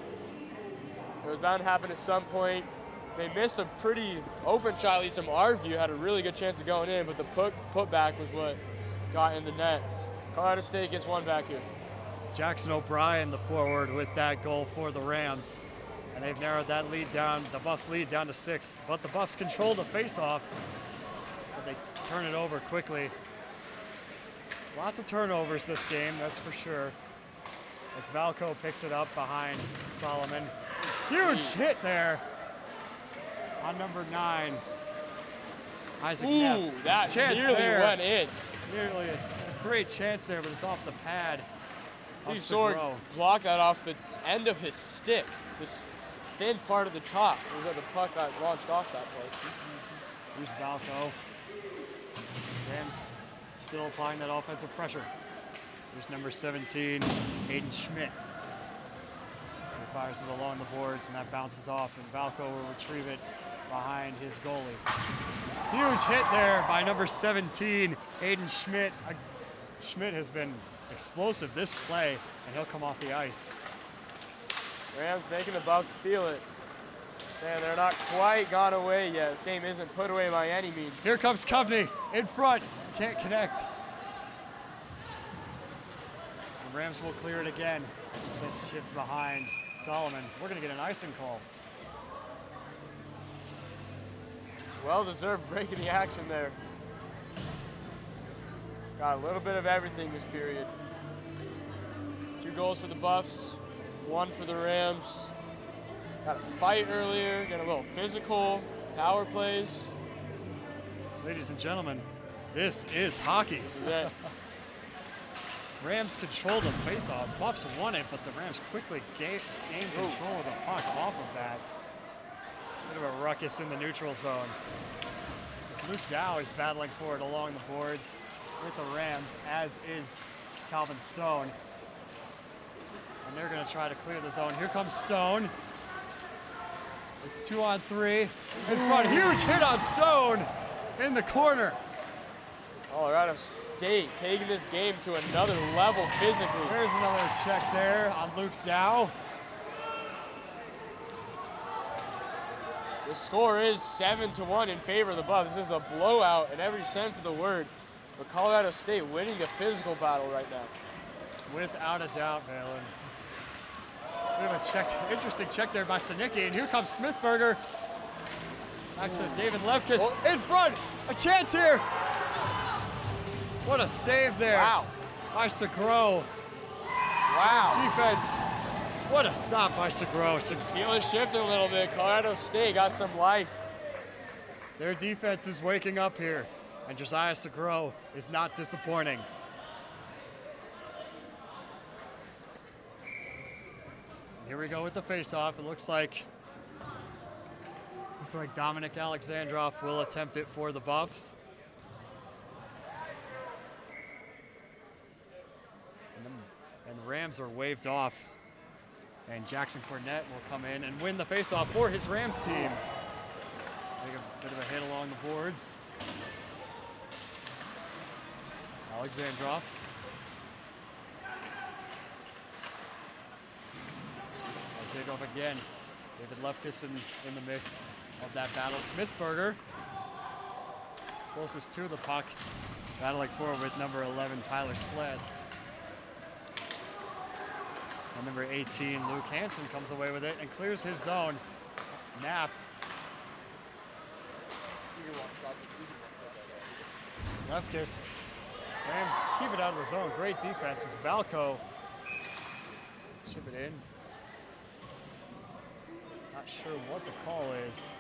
It was bound to happen at some point. They missed a pretty open shot, at least from our view, had a really good chance of going in, but the putback was what got in the net. Colorado State gets one back here. Jackson O'Brien, the forward, with that goal for the Rams. And they've narrowed that lead down, the Buffs lead down to 6. But the Buffs control the faceoff, but they turn it over quickly. Lots of turnovers this game, that's for sure. As Valco picks it up behind Solomon. Huge hit there on number 9. Isaac Neffs. That chance nearly there. Went in. Nearly a great chance there, but it's off the pad. He sort of blocked that off the end of his stick. This thin part of the top was where the puck got launched off that play. Here's Valco. Rams still applying that offensive pressure. Here's number 17, Hayden Schmidt. He fires it along the boards, and that bounces off, and Valco will retrieve it behind his goalie. Huge hit there by number 17, Hayden Schmidt. Schmidt has been explosive this play, and he'll come off the ice. Rams making the Buffs feel it. Saying they're not quite gone away yet. This game isn't put away by any means. Here comes Kovney in front. Can't connect. The Rams will clear it again as they shift behind Solomon. We're going to get an icing call. Well-deserved break in the action there. Got a little bit of everything this period. 2 goals for the Buffs, 1 for the Rams. Got a fight earlier, got a little physical, power plays. Ladies and gentlemen, this is hockey. This is it. Rams control the faceoff. Buffs won it, but the Rams quickly gained control of the puck off of that. Bit of a ruckus in the neutral zone. As Luke Dow is battling for it along the boards with the Rams, as is Calvin Stone. And they're going to try to clear the zone. Here comes Stone. It's 2-on-3 in front. Huge hit on Stone in the corner. Colorado State taking this game to another level physically. There's another check there on Luke Dow. The score is 7-1 in favor of the Buffs. This is a blowout in every sense of the word. But Colorado State winning the physical battle right now. Without a doubt, Valen. Bit of a check, interesting check there by Sinicki, and here comes Smithberger. Back to David Levkis in front. A chance here. What a save there. Wow. By Segro. Wow. Defense. What a stop by Segro. Feel it shifting a little bit. Colorado State got some life. Their defense is waking up here, and Josiah Segro is not disappointing. And here we go with the face-off. It looks like Dominic Alexandrov will attempt it for the Buffs. And the Rams are waved off. And Jackson Cornett will come in and win the faceoff for his Rams team. Make a bit of a hit along the boards. Alexandrov. Alexandrov again. David Lefkis in the mix of that battle. Smithberger, closest to the puck, battling forward with number 11, Tyler Sleds. And number 18, Luke Hansen, comes away with it and clears his zone. Knapp. Lefkis. Rams keep it out of the zone. Great defense as Valco ship it in. Not sure what the call is.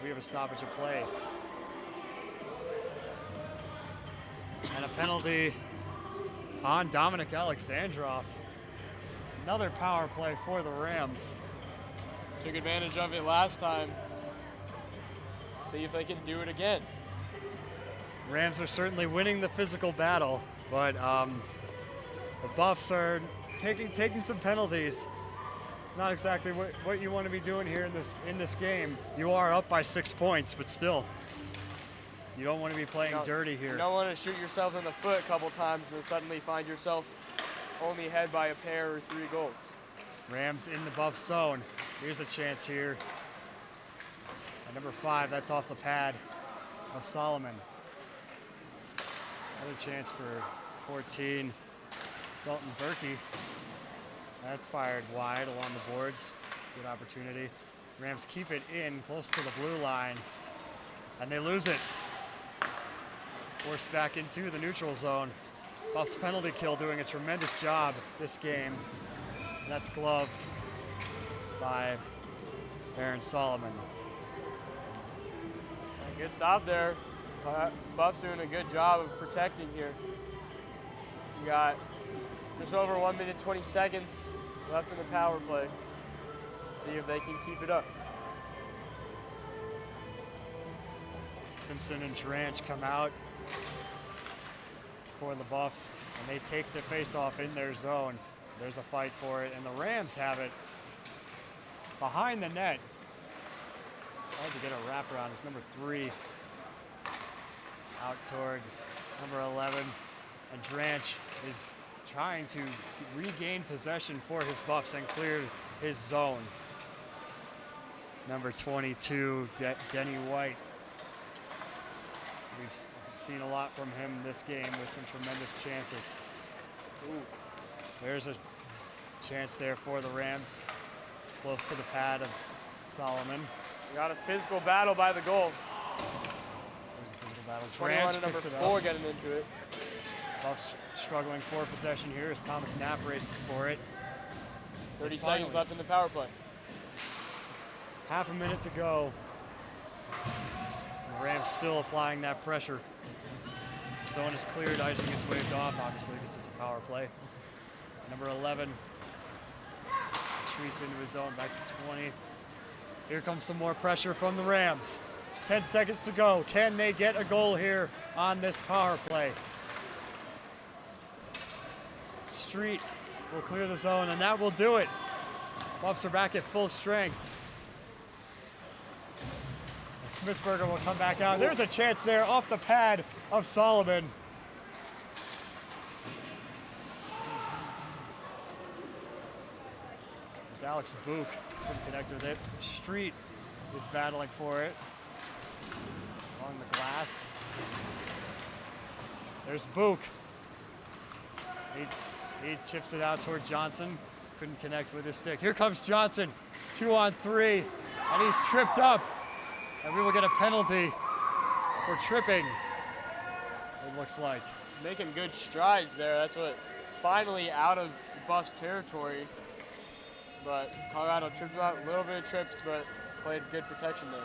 We have a stoppage of play. And a penalty on Dominic Alexandrov. Another power play for the Rams. Took advantage of it last time. See if they can do it again. Rams are certainly winning the physical battle, but the Buffs are taking some penalties. It's not exactly what you want to be doing here in this game. You are up by 6 points, but still, you don't want to be playing dirty here. You don't want to shoot yourself in the foot a couple times and suddenly find yourself only ahead by a pair or 3 goals. Rams in the Buff zone. Here's a chance here. At number 5, that's off the pad of Solomon. Another chance for 14, Dalton Berkey. That's fired wide along the boards. Good opportunity. Rams keep it in close to the blue line, and they lose it. Forced back into the neutral zone. Buffs penalty kill doing a tremendous job this game. And that's gloved by Aaron Solomon. Good stop there. Buffs doing a good job of protecting here. You got just over 1 minute, 20 seconds left in the power play. See if they can keep it up. Simpson and Dranch come out for the Buffs, and they take the face-off in their zone. There's a fight for it, and the Rams have it behind the net. Hard to get a wraparound. It's number 3 out toward number 11, and Dranch is trying to regain possession for his Buffs and clear his zone. Number 22, Denny White. We've seen a lot from him this game with some tremendous chances. Ooh. There's a chance there for the Rams, close to the pad of Solomon. We got a physical battle by the goal. There's a physical battle. 21 Trans and number picks it 4 up. getting into it. Buffs struggling for possession here as Thomas Knapp races for it. 30 And seconds finally, left in the power play. half a minute to go. The Rams still applying that pressure. Zone is cleared, icing is waved off, obviously, because it's a power play. Number 11 retreats into his zone, back to 20. Here comes some more pressure from the Rams. 10 seconds to go. Can they get a goal here on this power play? Street will clear the zone, and that will do it. Buffs are back at full strength. Smithberger will come back out. There's a chance there off the pad of Solomon. There's Alex Book, couldn't connect with it. Street is battling for it along the glass. There's Book. He chips it out toward Johnson. Couldn't connect with his stick. Here comes Johnson, 2-on-3, and he's tripped up. And we will get a penalty for tripping, it looks like. Making good strides there. That's what, finally out of the Buffs territory. But Colorado tripped him out, a little bit of trips, but played good protection there.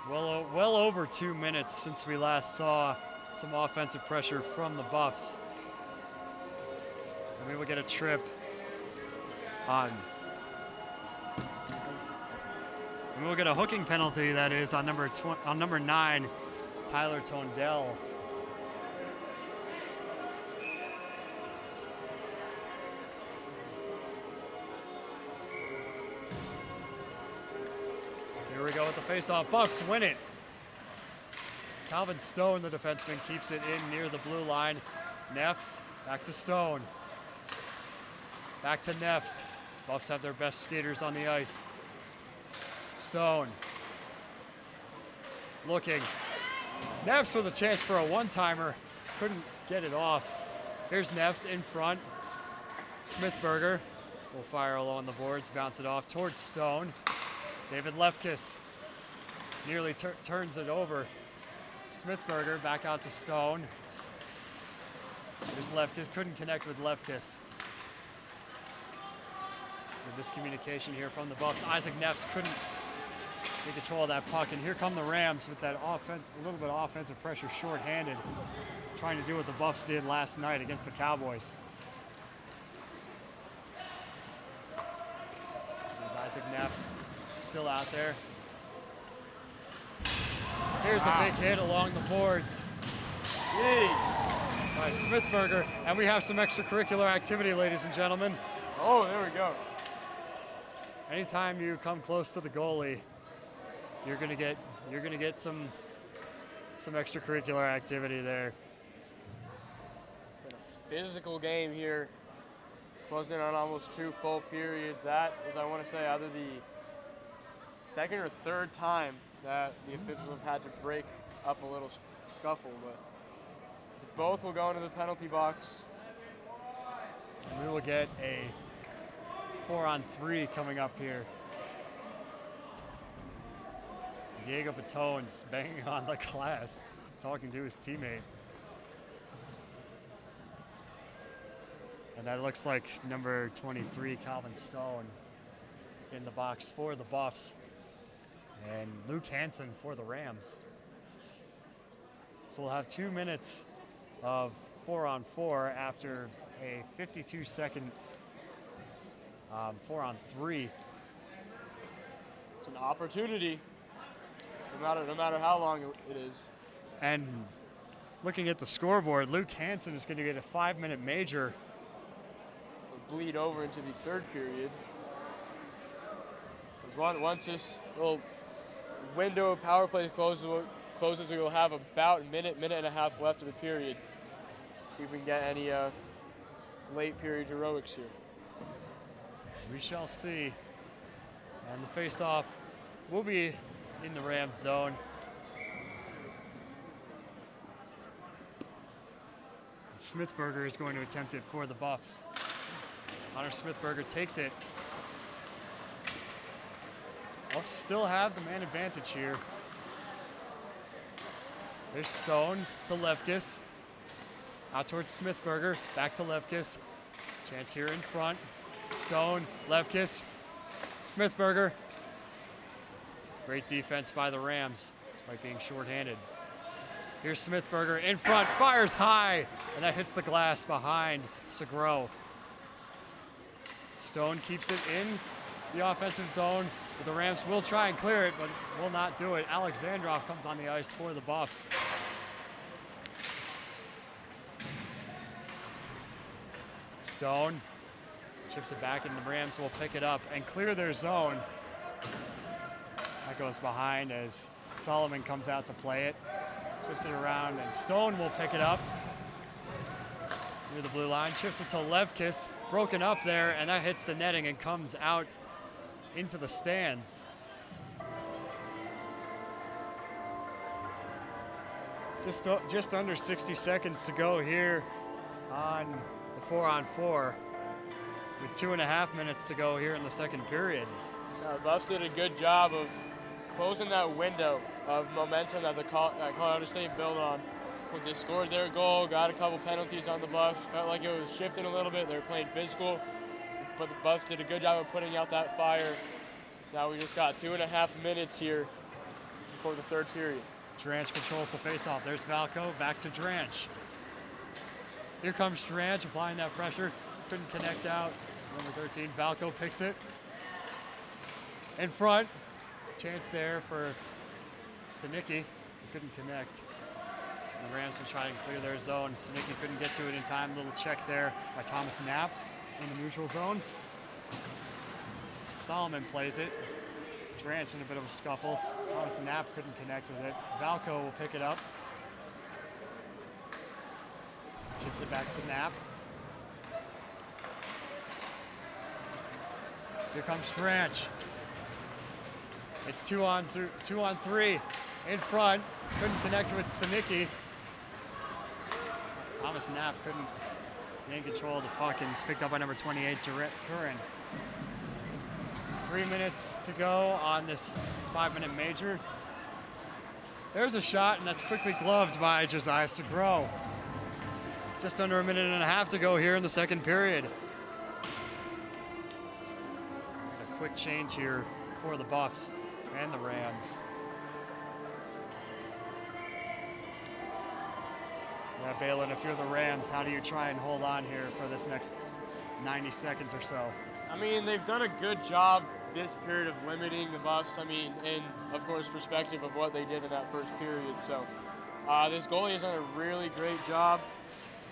Well over 2 minutes since we last saw some offensive pressure from the Buffs. And we will get a trip on. And we'll get a hooking penalty, that is, on number 9, Tyler Tondell. Here we go with the face-off. Buffs win it. Calvin Stone, the defenseman, keeps it in near the blue line. Neffs, back to Stone. Back to Neffs. Buffs have their best skaters on the ice. Stone. Looking. Neffs with a chance for a one-timer. Couldn't get it off. Here's Neffs in front. Smithberger will fire along the boards, bounce it off towards Stone. David Lefkis nearly turns it over. Smithberger back out to Stone. There's Lefkis, couldn't connect with Lefkis. The miscommunication here from the Buffs. Isaac Neffs couldn't get control of that puck, and here come the Rams with that a little bit of offensive pressure, shorthanded, trying to do what the Buffs did last night against the Cowboys. There's Isaac Neffs still out there. Here's a big hit along the boards. Jeez. By Smithberger, and we have some extracurricular activity, ladies and gentlemen. Oh, there we go. Anytime you come close to the goalie, you're gonna get some extracurricular activity there. Been a physical game here, closing in on almost 2 full periods. That is, I want to say, either the second or third time that the officials have had to break up a little scuffle, but both will go into the penalty box. And we will get a 4-on-3 coming up here. Diego Patone's banging on the glass, talking to his teammate. And that looks like number 23, Calvin Stone, in the box for the Buffs. And Luke Hansen for the Rams. So we'll have 2 minutes of 4-on-4 after a 52-second 4-on-3. It's an opportunity, no matter how long it is. And looking at the scoreboard, Luke Hansen is going to get a 5-minute major. It'll bleed over into the third period. Once this little window of power plays closes, we will have about a minute and a half left of the period. See if we can get any late period heroics here. We shall see. And the face-off will be in the Rams zone. And Smithberger is going to attempt it for the Buffs. Connor Smithberger takes it. Buffs still have the man advantage here. There's Stone to Levkis. Out towards Smithberger. Back to Levkis. Chance here in front. Stone, Levkis, Smithberger. Great defense by the Rams, despite being shorthanded. Here's Smithberger in front, fires high, and that hits the glass behind Segro. Stone keeps it in the offensive zone, but the Rams will try and clear it, but will not do it. Alexandrov comes on the ice for the Buffs. Stone chips it back, and the Rams will pick it up and clear their zone. That goes behind as Solomon comes out to play it. Chips it around, and Stone will pick it up near the blue line. Chips it to Levkis, broken up there, and that hits the netting and comes out into the stands. Just under 60 seconds to go here on the 4-on-4, with 2.5 minutes to go here in the second period. The Buffs did a good job of closing that window of momentum that Colorado State built on. When they scored their goal, got a couple penalties on the Buffs, felt like it was shifting a little bit. They were playing physical, but the Buffs did a good job of putting out that fire. Now we just got 2.5 minutes here before the third period. Dranch controls the faceoff. There's Valco, back to Dranch. Here comes Dranch, applying that pressure. Couldn't connect out. Number 13, Valco picks it. In front. Chance there for Sinicki. Couldn't connect. And the Rams will try and clear their zone. Sinicki couldn't get to it in time. Little check there by Thomas Knapp in the neutral zone. Solomon plays it. Dranch in a bit of a scuffle. Thomas Knapp couldn't connect with it. Valco will pick it up. Chips it back to Knapp. Here comes Dranch. It's 2-on-3 in front. Couldn't connect with Sinicki. Thomas Knapp couldn't gain control of the puck, and it's picked up by number 28, Jarrett Curran. 3 minutes to go on this 5-minute major. There's a shot, and that's quickly gloved by Josiah Segro. Just under 1.5 minutes to go here in the second period. A quick change here for the Buffs and the Rams. Yeah, Balin, if you're the Rams, how do you try and hold on here for this next 90 seconds or so? I mean, they've done a good job this period of limiting the Buffs. I mean, in, of course, perspective of what they did in that first period. So this goalie has done a really great job.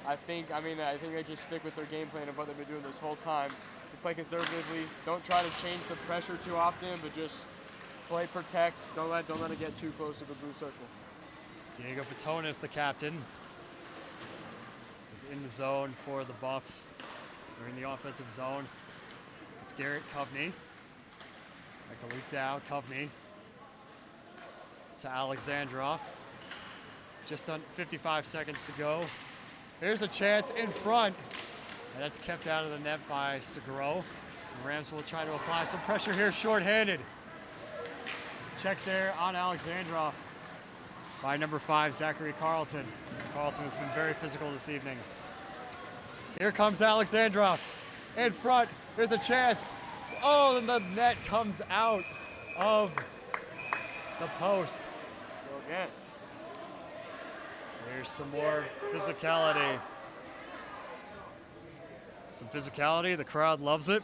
I think they just stick with their game plan of what they've been doing this whole time. They play conservatively. Don't try to change the pressure too often, but just play protect. Don't let it get too close to the blue circle. Diego Patonis, the captain, is in the zone for the Buffs. They're in the offensive zone. It's Garrett Kovney. Back to Luke Dow. Kovney to Alexandrov. Just on 55 seconds to go. Here's a chance in front, and that's kept out of the net by Seguro. The Rams will try to apply some pressure here, shorthanded. Check there on Alexandrov by number 5, Zachary Carlton. Carlton has been very physical this evening. Here comes Alexandrov in front. There's a chance. Oh, and the net comes out of the post. Go again. There's some more physicality. Some physicality. The crowd loves it.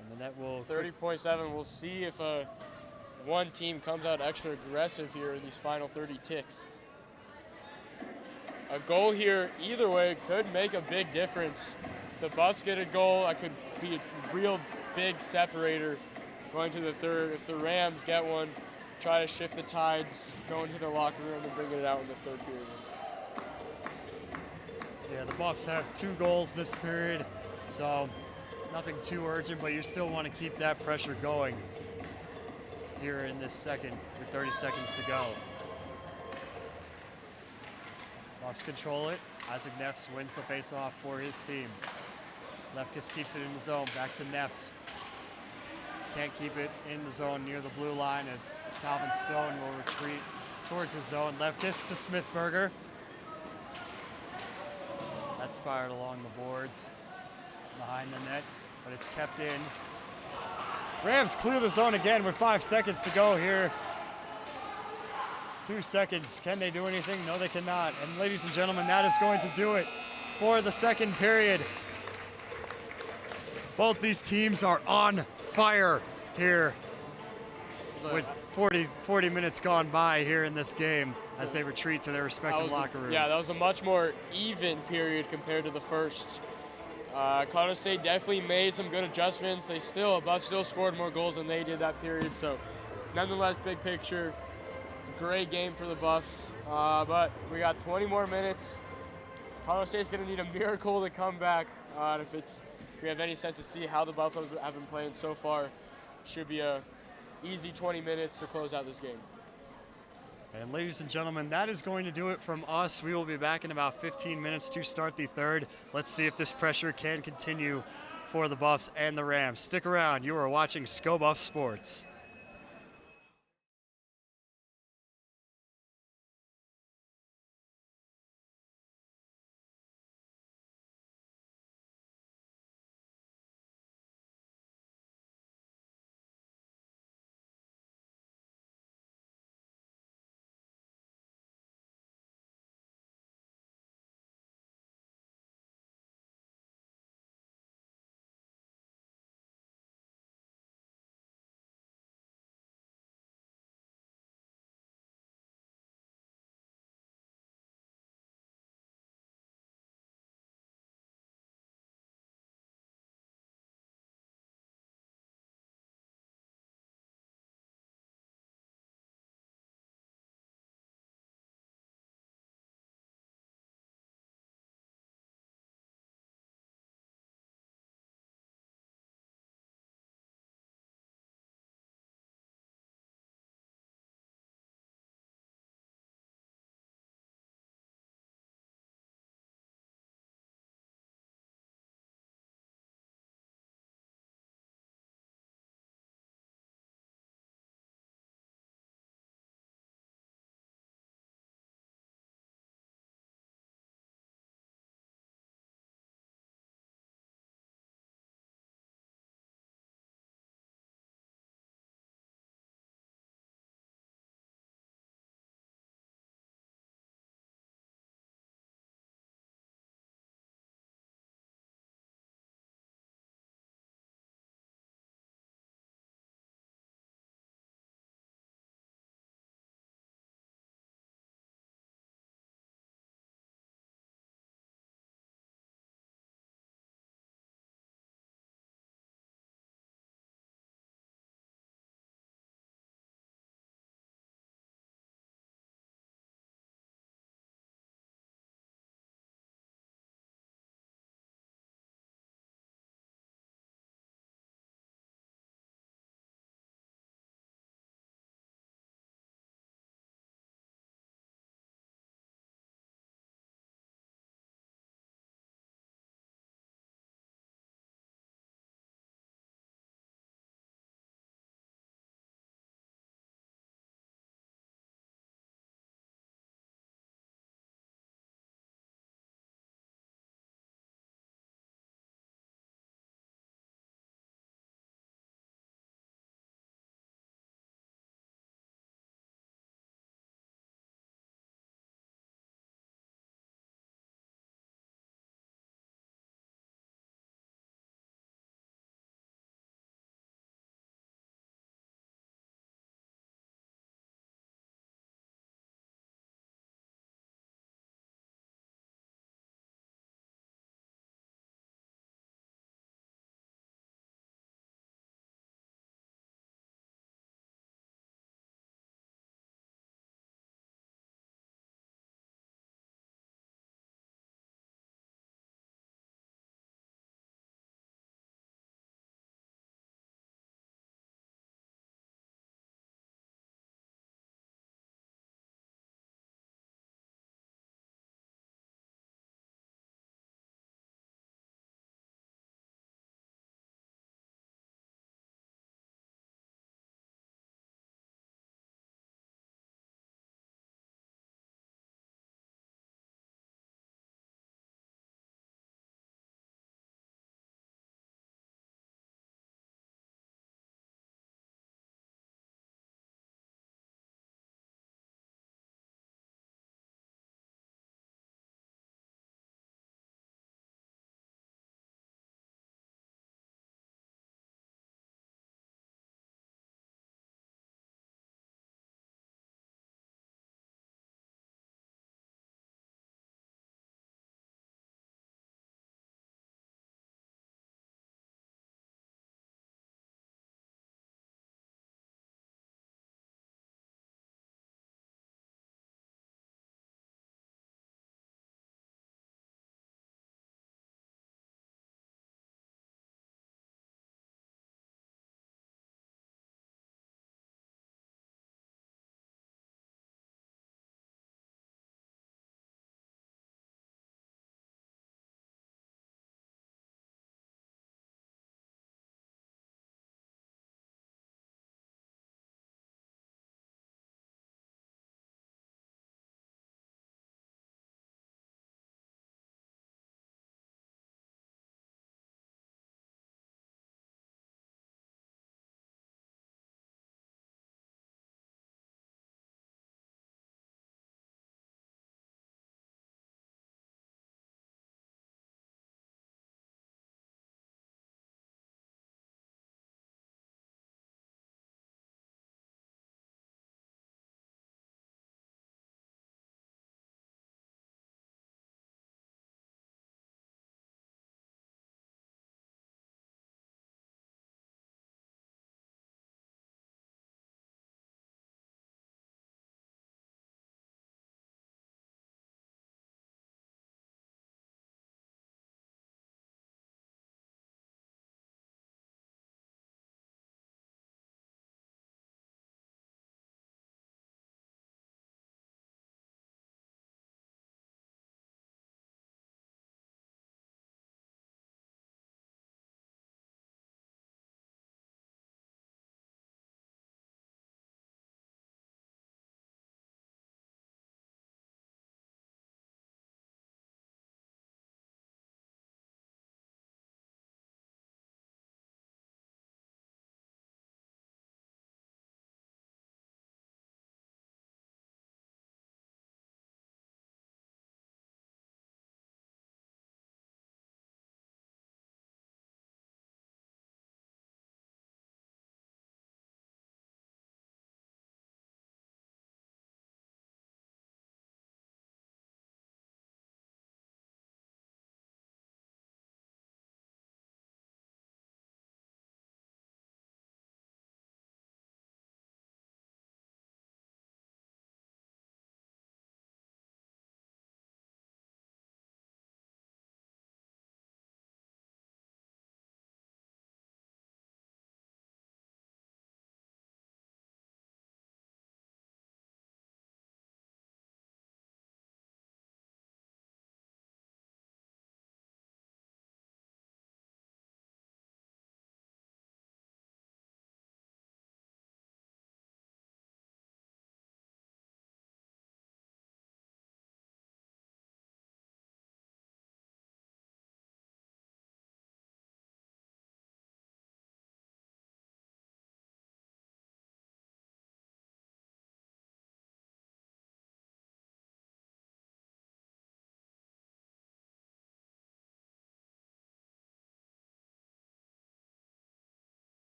And the net will... 30.7. We'll see if one team comes out extra aggressive here in these final 30 ticks. A goal here, either way, could make a big difference. The Buffs get a goal, that could be a real big separator going to the third. If the Rams get one, try to shift the tides, go into the locker room and bring it out in the third period. Yeah, the Buffs have 2 goals this period, so nothing too urgent, but you still want to keep that pressure going here in this second with 30 seconds to go. Buffs control it. Isaac Neffs wins the faceoff for his team. Lefkis keeps it in the zone. Back to Neffs. Can't keep it in the zone near the blue line as Calvin Stone will retreat towards his zone. Lefkis to Smithberger. That's fired along the boards behind the net, but it's kept in. Rams clear the zone again with 5 seconds to go here. 2 seconds. Can they do anything? No, they cannot. And ladies and gentlemen, that is going to do it for the second period. Both these teams are on fire here with 40 minutes gone by here in this game as they retreat to their respective locker rooms. Yeah, that was a much more even period compared to the first. Colorado State definitely made some good adjustments. Buffs still scored more goals than they did that period. So, nonetheless, big picture, great game for the Buffs. But we got 20 more minutes. Colorado State's going to need a miracle to come back. If we have any sense to see how the Buffaloes have been playing so far, should be a easy 20 minutes to close out this game. And ladies and gentlemen, that is going to do it from us. We will be back in about 15 minutes to start the third. Let's see if this pressure can continue for the Buffs and the Rams. Stick around. You are watching Sko Buff Sports.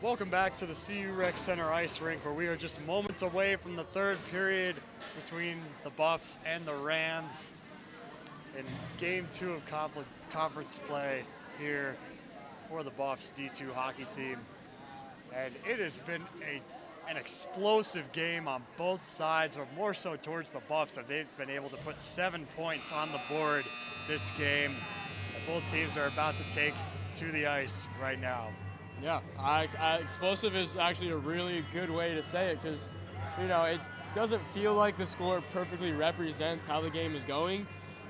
Welcome back to the CU Rec Center Ice Rink, where we are just moments away from the third period between the Buffs and the Rams in Game 2 of conference play here for the Buffs D2 hockey team. And it has been an explosive game on both sides, but more so towards the Buffs, as they've been able to put 7 points on the board this game. Both teams are about to take to the ice right now. Yeah, explosive is actually a really good way to say it, because, you know, it doesn't feel like the score perfectly represents how the game is going,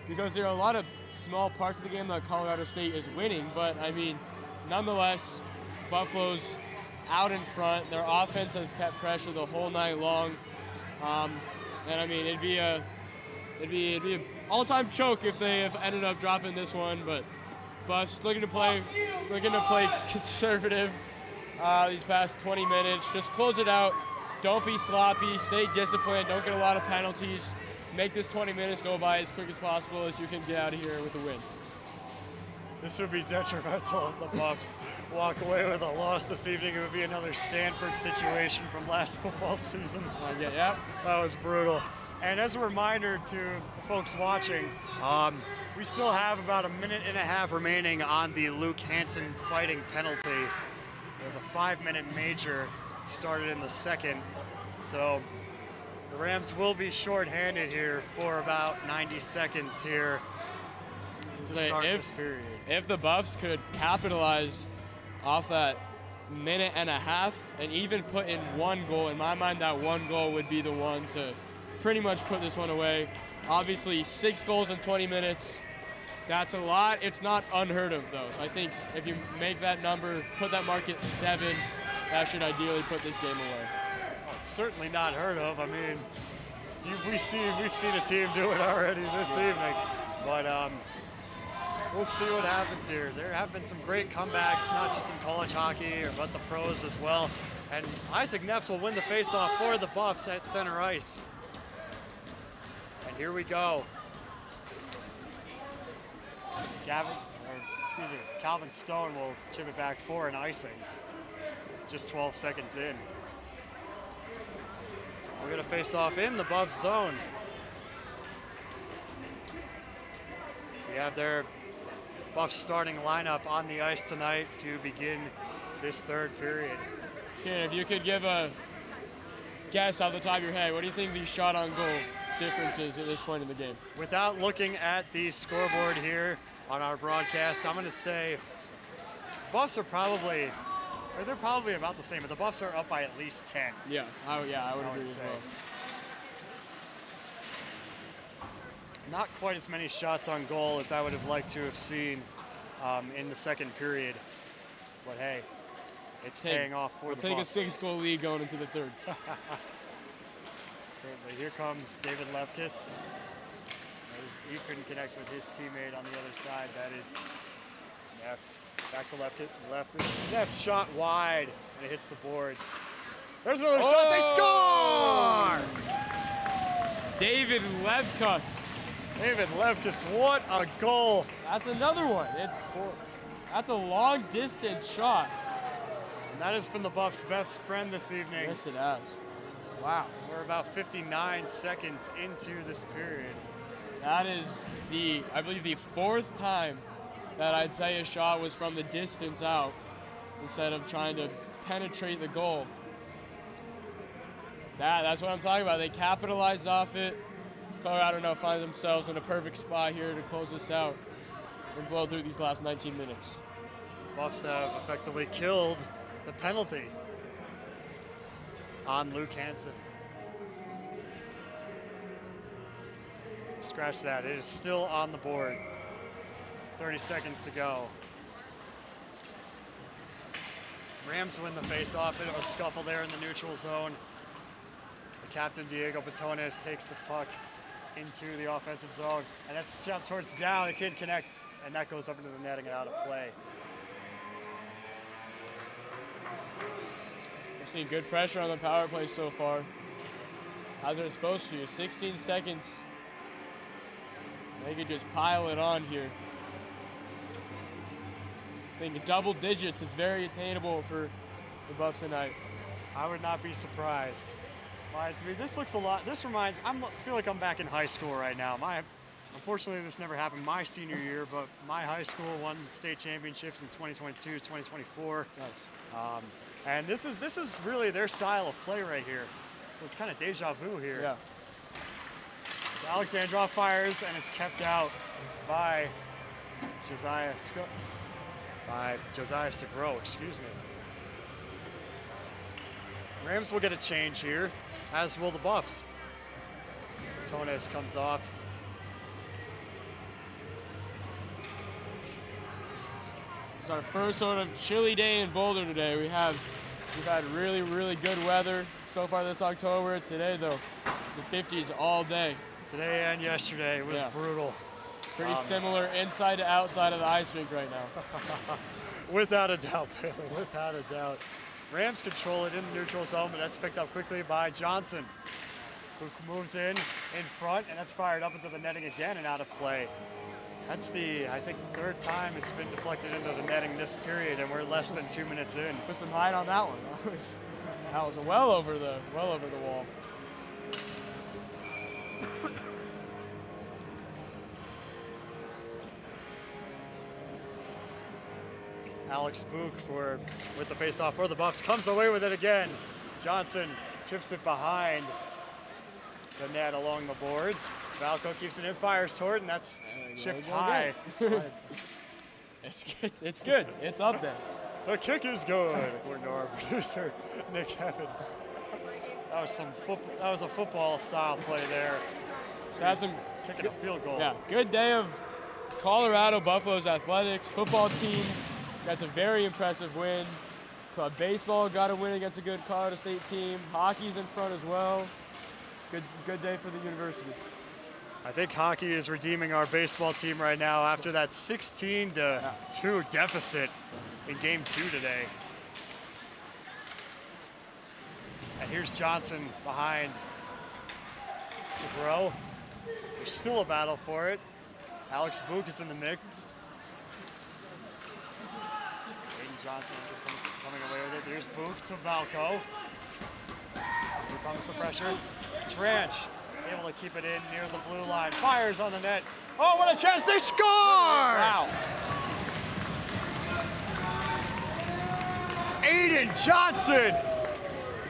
because there are a lot of small parts of the game that Colorado State is winning. But I mean, nonetheless, Buffalo's out in front. Their offense has kept pressure the whole night long, and I mean, it'd be an all-time choke if they have ended up dropping this one. But Buffs looking to play conservative these past 20 minutes. Just close it out. Don't be sloppy. Stay disciplined. Don't get a lot of penalties. Make this 20 minutes go by as quick as possible, as you can get out of here with a win. This would be detrimental if the Buffs walk away with a loss this evening. It would be another Stanford situation from last football season. Yeah. That was brutal. And as a reminder to the folks watching, we still have about a minute and a half remaining on the Luke Hansen fighting penalty. It was a 5-minute major, started in the second. So the Rams will be shorthanded here for about 90 seconds here to start this period. If the Buffs could capitalize off that minute and a half and even put in one goal, in my mind that one goal would be the one to pretty much put this one away. Obviously 6 goals in 20 minutes, that's a lot. It's not unheard of though. So I think if you make that number, put that mark at 7, that should ideally put this game away. Oh, it's certainly not heard of. I mean, we've seen a team do it already this evening, but we'll see what happens here. There have been some great comebacks, not just in college hockey, but the pros as well. And Isaac Neffs will win the faceoff for the Buffs at center ice. And here we go. Calvin Stone will chip it back for an icing. Just 12 seconds in. We're gonna face off in the Buffs zone. We have their Buffs starting lineup on the ice tonight to begin this third period. Okay, if you could give a guess off the top of your head, what do you think the shot on goal difference is at this point in the game? Without looking at the scoreboard here on our broadcast, I'm going to say they're probably about the same, but the Buffs are up by at least 10. Yeah, I would agree as well. Not quite as many shots on goal as I would have liked to have seen in the second period, but hey, it's paying off for the Buffs. Take a 6-goal lead going into the third. Certainly. Here comes David Lefkis. He couldn't connect with his teammate on the other side. That is Neffs. Back to Lefkis. Neffs shot wide, and it hits the boards. There's another shot. They score! David Lefkis. David Lefkis, what a goal. That's another one. That's a long distance shot. And that has been the Buffs' best friend this evening. Yes, it has. Wow. We're about 59 seconds into this period. That is I believe the 4th time that I'd say a shot was from the distance out instead of trying to penetrate the goal. That's what I'm talking about. They capitalized off it. Colorado now finds themselves in a perfect spot here to close this out and blow through these last 19 minutes. Buffs have effectively killed the penalty on Luke Hansen. Scratch that. It is still on the board. 30 seconds to go. Rams win the face-off. Bit of a scuffle there in the neutral zone. The captain, Diego Batones, takes the puck into the offensive zone, and that's shot towards down. It can't connect, and that goes up into the netting and out of play. We're seeing good pressure on the power play so far, as they're supposed to. 16 seconds. They could just pile it on here. I think double digits is very attainable for the Buffs tonight. I would not be surprised. To me, this looks a lot. This reminds. I feel like I'm back in high school right now. Unfortunately, this never happened my senior year, but my high school won state championships in 2022, 2024. Nice. And this is really their style of play right here. So it's kind of deja vu here. Yeah. So Alexandrov fires, and it's kept out by Josiah Segro, excuse me. Rams will get a change here, as will the Buffs. Tones comes off. It's our first sort of chilly day in Boulder today. We've had really, really good weather so far this October. Today, though, the 50s all day. Today and yesterday it was brutal. Pretty similar inside to outside of the ice rink right now. Without a doubt, Bailey, without a doubt. Rams control it in the neutral zone, but that's picked up quickly by Johnson, who moves in front, and that's fired up into the netting again and out of play. That's the, I think, third time it's been deflected into the netting this period, and we're less than 2 minutes in. Put some height on that one. That was well over the wall. Alex Book with the face-off for the Buffs comes away with it again. Johnson chips it behind the net along the boards. Valco keeps it in, fires toward it, and that's chipped high. It's good. It's up there. The kick is good, according to our producer, Nick Evans. That was a football-style play there. So that's kicking a field goal. Yeah, good day of Colorado Buffaloes athletics. Football team, that's a very impressive win. Club baseball got a win against a good Colorado State team. Hockey's in front as well. Good day for the university. I think hockey is redeeming our baseball team right now after that 16-2 deficit in Game 2 today. And here's Johnson behind Segro. There's still a battle for it. Alex Book is in the mix. Aiden Johnson ends up coming away with it. There's Book to Valco. Here comes the pressure. Tranch able to keep it in near the blue line. Fires on the net. Oh, what a chance! They score! Wow. Aiden Johnson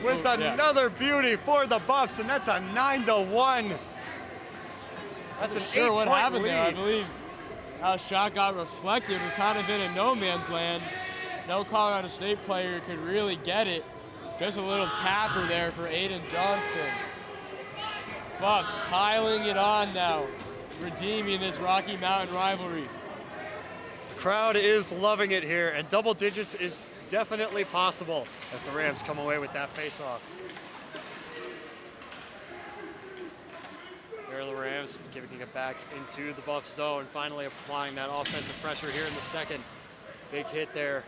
with another beauty for the Buffs, and that's a 9-1. That's an 8-point what happened lead. there. I believe how the shot got reflected was kind of in a no man's land. No Colorado State player could really get it. Just a little tapper there for Aiden Johnson. Buffs piling it on now, redeeming this Rocky Mountain rivalry. The crowd is loving it here, and double digits is definitely possible as the Rams come away with that face-off. Here are the Rams giving it back into the Buff zone, finally applying that offensive pressure here in the second. Big hit there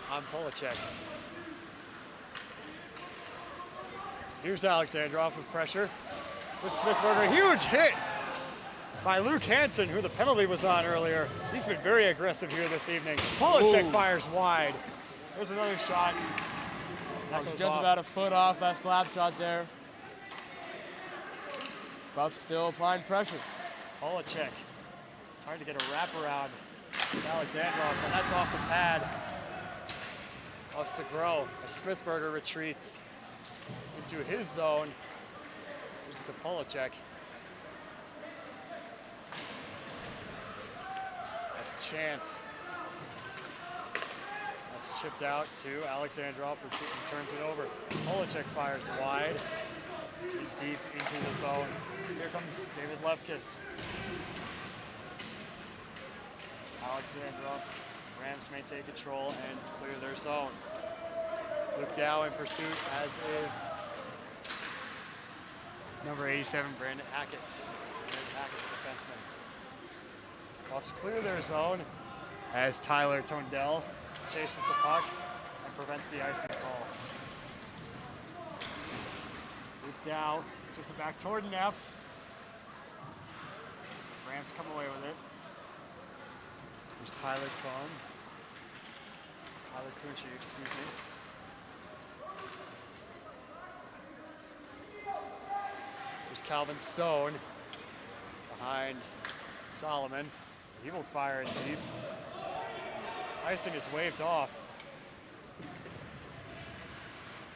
on Polacek. Here's Alexandrov with pressure with Smithberger. Huge hit by Luke Hansen, who the penalty was on earlier. He's been very aggressive here this evening. Polacek fires wide. There's another shot. That was just about a foot off that slap shot there. Buffs still applying pressure. Polacek trying to get a wraparound with Alexandrov, and that's off the pad of Segro as Smithberger retreats into his zone. Gives it to Polacek. That's a chance. That's chipped out to Alexandrov, who turns it over. Polacek fires wide and deep into the zone. Here comes David Lefkis. Alexandrov. Rams maintain control and clear their zone. Luke Dow in pursuit, as is number 87, Brandon Hackett. Brandon Hackett, the defenseman. Buffs clear their zone as Tyler Tondell chases the puck and prevents the icing call. Luke Dow chips it back toward Neffs. Rams come away with it. There's Tyler Kunchy, excuse me. There's Calvin Stone behind Solomon. He will fire it deep. Icing is waved off.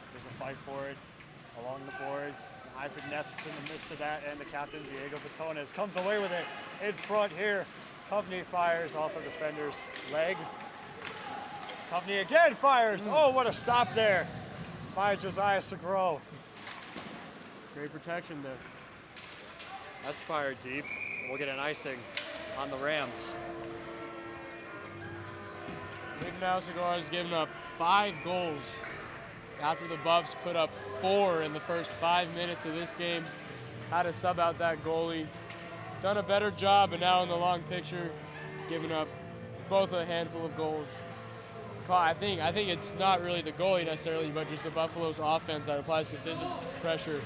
So there's a fight for it along the boards. Isaac Neffs is in the midst of that, and the captain, Diego Batones, comes away with it in front here. Coveney fires off a defender's leg. Coveney again fires. Oh, what a stop there by Josiah Segro. Great protection there. That's fired deep. We'll get an icing on the Rams. Even now, Segura has given up 5 goals after the Buffs put up 4 in the first 5 minutes of this game. Had to sub out that goalie. Done a better job, but now in the long picture, giving up both a handful of goals. I think it's not really the goalie necessarily, but just the Buffalo's offense that applies consistent pressure.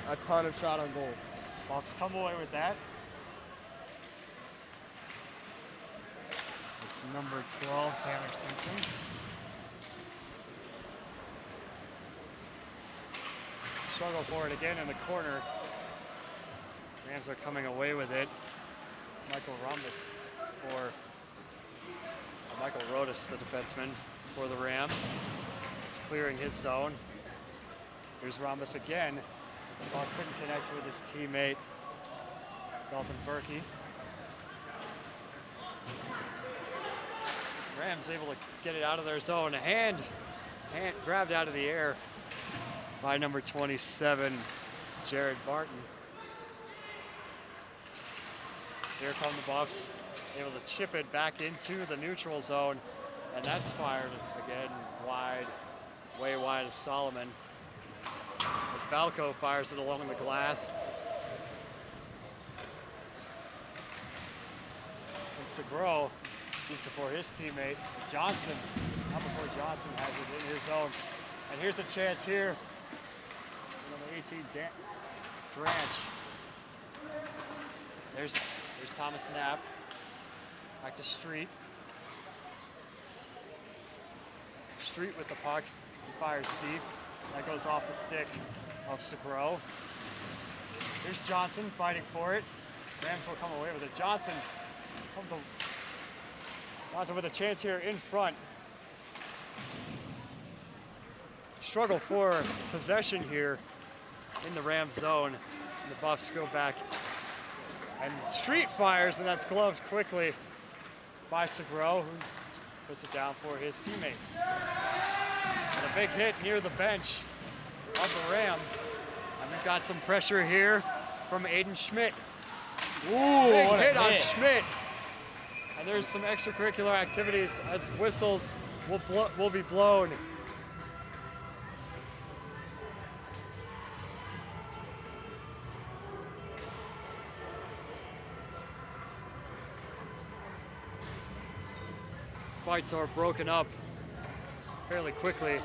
A ton of shot on goals. Buffs come away with that. It's number 12, Tanner Simpson. Struggle for it again in the corner. Rams are coming away with it. Michael Rodas, the defenseman for the Rams, clearing his zone. Here's Rambis again. The ball couldn't connect with his teammate, Dalton Berkey. Rams able to get it out of their zone. A hand grabbed out of the air by number 27, Jared Barton. Here come the Buffs, able to chip it back into the neutral zone, and that's fired again wide, way wide of Solomon. As Falco fires it along the glass. And Segro keeps it for his teammate, Johnson. Not before Johnson has it in his zone. And here's a chance here. Number 18, Dranch. There's Thomas Knapp. Back to Street. Street with the puck. He fires deep. That goes off the stick of Segro. Here's Johnson fighting for it. Rams will come away with it. Johnson with a chance here in front. Struggle for possession here in the Rams zone. And the Buffs go back. And Street fires, and that's gloved quickly by Segro, who puts it down for his teammate. And a big hit near the bench of the Rams. And we've got some pressure here from Aiden Schmidt. Ooh, big what hit a on hit. Schmidt. And there's some extracurricular activities as whistles will be blown. Fights are broken up fairly quickly.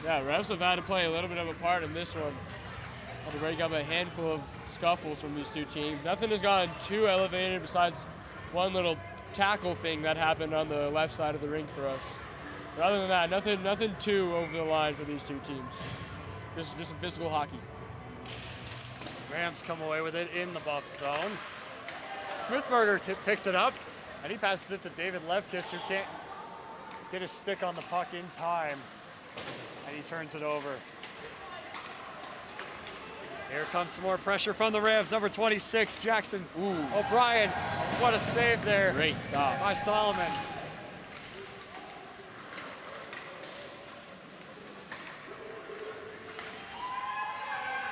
Yeah, refs have had to play a little bit of a part in this one. Had to break up a handful of scuffles from these two teams. Nothing has gone too elevated besides one little tackle thing that happened on the left side of the rink for us. But other than that, nothing too over the line for these two teams. Just some physical hockey. Rams come away with it in the Buffs zone. Smithberger picks it up, and he passes it to David Lefkis, who can't get his stick on the puck in time, and he turns it over. Here comes some more pressure from the Rams. Number 26, Jackson O'Brien. What a save there. Great stop by Solomon.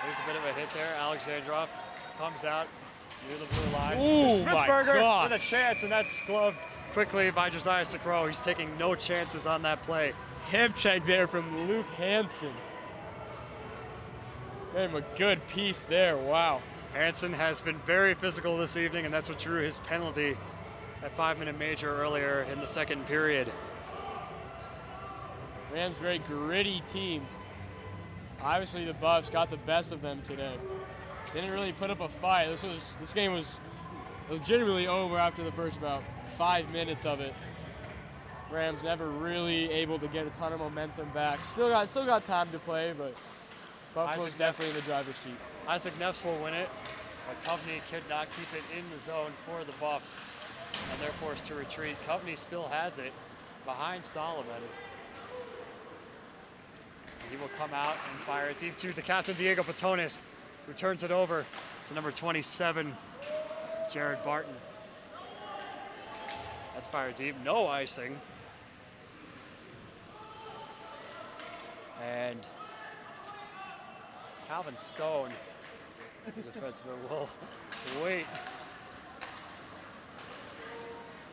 There's a bit of a hit there. Alexandrov comes out near the blue line. Ooh, Smithberger with a chance, and that's gloved quickly by Josiah Segro. He's taking no chances on that play. Hip check there from Luke Hansen. Gave him a good piece there, wow. Hansen has been very physical this evening, and that's what drew his penalty at 5-minute major earlier in the second period. Rams, very gritty team. Obviously the Buffs got the best of them today. Didn't really put up a fight. This game was legitimately over after the first about 5 minutes of it. Rams never really able to get a ton of momentum back. Still got time to play, but Buffalo's Isaac definitely in the driver's seat. Isaac Neffs will win it, but Coveney could not keep it in the zone for the Buffs, and they're forced to retreat. Coveney still has it behind Solomon. He will come out and fire it deep to the captain, Diego Patones, who turns it over to number 27, Jared Barton. That's fired deep, no icing. And Calvin Stone, the defenseman, will wait.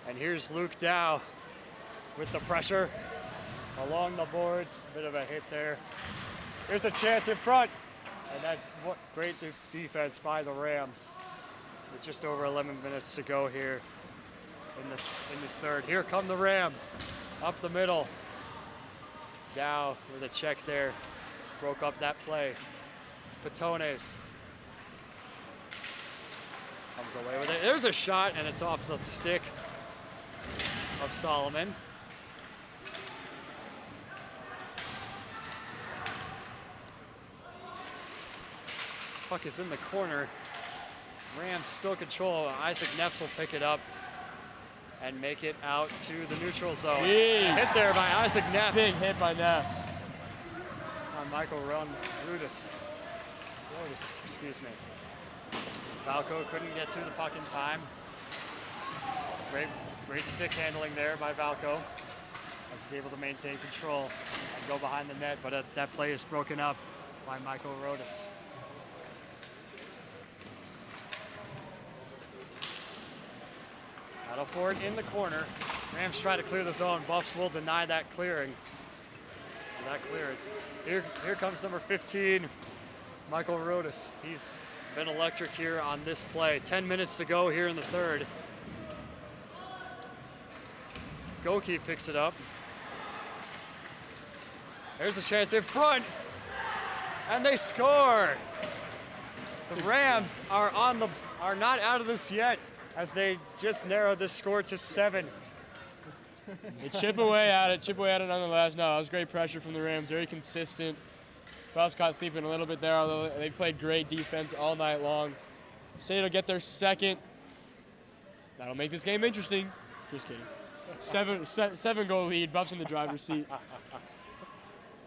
And here's Luke Dow with the pressure along the boards. Bit of a hit there. Here's a chance in front. And that's what great defense by the Rams. With just over 11 minutes to go here in this third. Here come the Rams. Up the middle. Dow with a check there. Broke up that play. Patones comes away with it. There's a shot, and it's off the stick of Solomon. Puck is in the corner. Rams still control. Isaac Neffs will pick it up and make it out to the neutral zone. Hit there by Isaac Neffs. Big hit by Neffs. On Michael Rudis, excuse me. Valco couldn't get to the puck in time. Great stick handling there by Valco, as he's able to maintain control and go behind the net, but that play is broken up by Michael Rudis. Battle for it in the corner. Rams try to clear the zone. Buffs will deny that clearing. That clearance. Here comes number 15, Michael Rudis. He's been electric here on this play. 10 minutes to go here in the third. Goki picks it up. There's a chance in front, and they score. The Rams are not out of this yet, as they just narrowed this score to 7. They chip away at it nonetheless. No, that was great pressure from the Rams, very consistent. Buffs caught sleeping a little bit there, although they've played great defense all night long. State will get their second. That'll make this game interesting. Just kidding. Seven goal lead, Buffs in the driver's seat.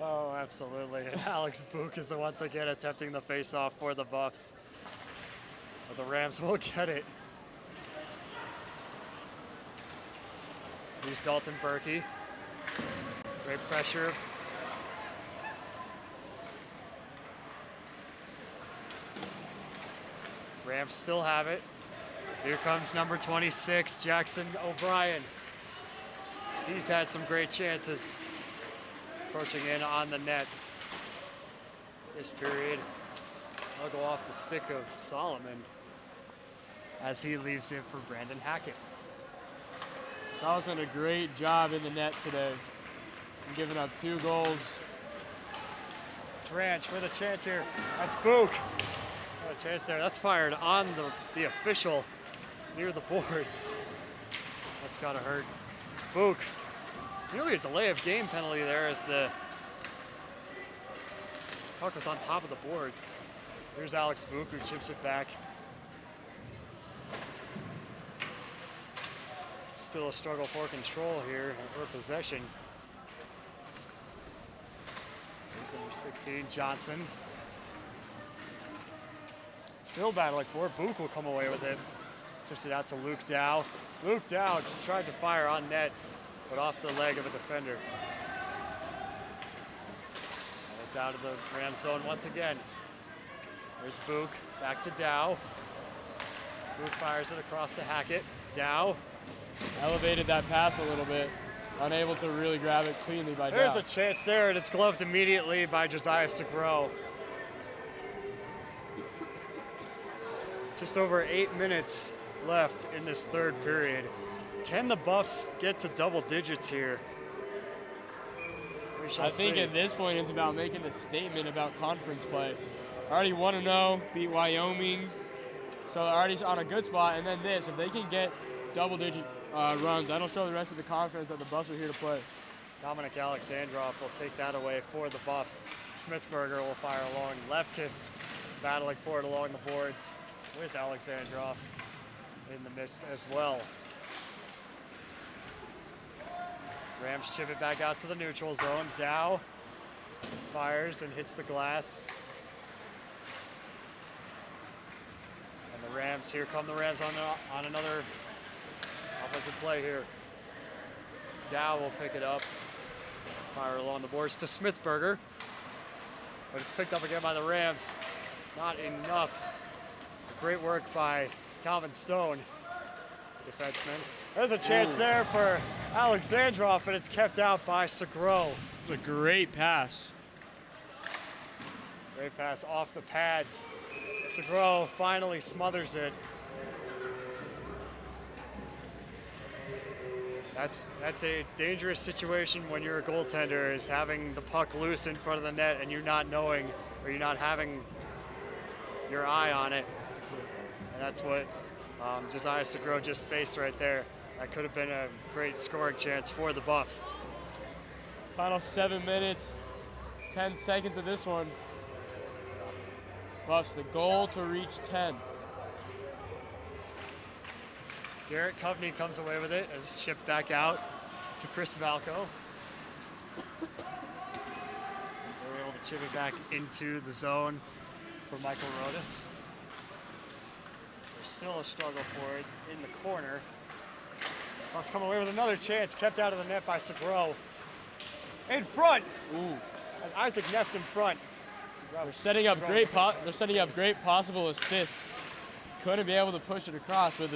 Oh, absolutely. And Alex Book is once again attempting the face-off for the Buffs. But the Rams will get it. Here's Dalton Berkey. Great pressure. Rams still have it. Here comes number 26, Jackson O'Brien. He's had some great chances approaching in on the net this period. I'll go off the stick of Solomon as he leaves it for Brandon Hackett. Solomon's done a great job in the net today. And giving up 2 goals. Dranch with a chance here. That's Book. What a chance there. That's fired on the official near the boards. That's gotta hurt. Book. Nearly a delay of game penalty there as the puck was on top of the boards. Here's Alex Book, who chips it back. Still a struggle for control here, or possession. Here's number 16, Johnson. Still battling for it. Book will come away with it. Chips it out to Luke Dow. Luke Dow just tried to fire on net, but off the leg of a defender. And it's out of the Ram zone once again. There's Book, back to Dow. Book fires it across to Hackett. Dow. Elevated that pass a little bit. Unable to really grab it cleanly by Dow. There's a chance there, and it's gloved immediately by Josiah Segro. Just over 8 minutes left in this third period. Can the Buffs get to double digits here? We shall I think see. at this point it's about making a statement about conference play. Already 1-0, beat Wyoming, so they're already on a good spot. And then this, if they can get double-digit runs, that'll show the rest of the conference that the Buffs are here to play. Dominic Alexandrov will take that away for the Buffs. Smithberger will fire along. Lefkis battling for it along the boards with Alexandrov in the midst as well. Rams chip it back out to the neutral zone. Dow fires and hits the glass. And the Rams, here come the Rams on another offensive play here. Dow will pick it up. Fire along the boards to Smithberger. But it's picked up again by the Rams. Not enough. Great work by Calvin Stone, defenseman. There's a chance there for Alexandrov, but it's kept out by Segro. It was a great pass. Great pass off the pads. Segro finally smothers it. That's a dangerous situation when you're a goaltender, is having the puck loose in front of the net and you're not knowing, or you're not having your eye on it. And that's what Josiah Segro just faced right there. That could have been a great scoring chance for the Buffs. Final 7 minutes, 10 seconds of this one. Buffs the goal to reach 10. Garrett Coveney comes away with it as shipped back out to Chris Valco. They're able to chip it back into the zone for Michael Rodas. There's still a struggle for it in the corner. Buffs come away with another chance, kept out of the net by Segro. In front! Ooh. And Isaac Neff's in front. They're setting up great possible assists. Couldn't be able to push it across, but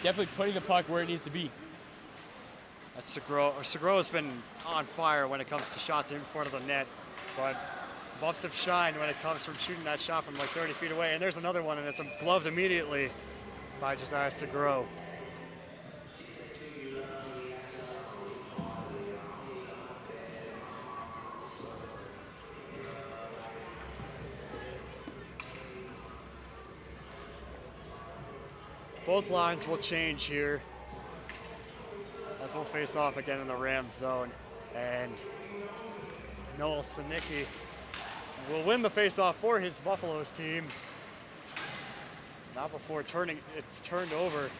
definitely putting the puck where it needs to be. That's Segro. Segro has been on fire when it comes to shots in front of the net, but Buffs have shined when it comes from shooting that shot from like 30 feet away. And there's another one, and it's gloved immediately by Josiah Segro. Both lines will change here as we'll face off again in the Rams zone. And Noel Sinicki will win the faceoff for his Buffaloes team. Not before it's turned over.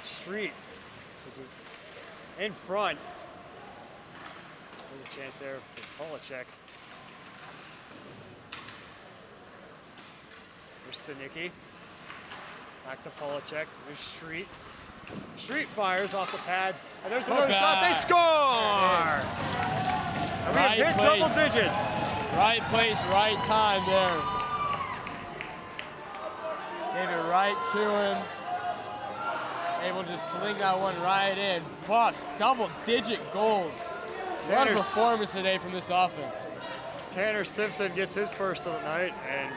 Street is in front. There's a chance there for Polacek. There's Sinicki. Back to Polacek. There's Street. Street fires off the pads, and there's another shot. They score! And we have hit double digits. Right place, right time there. Gave it right to him. Able to sling that one right in. Buffs, double-digit goals. What a performance today from this offense. Tanner Simpson gets his first of the night, and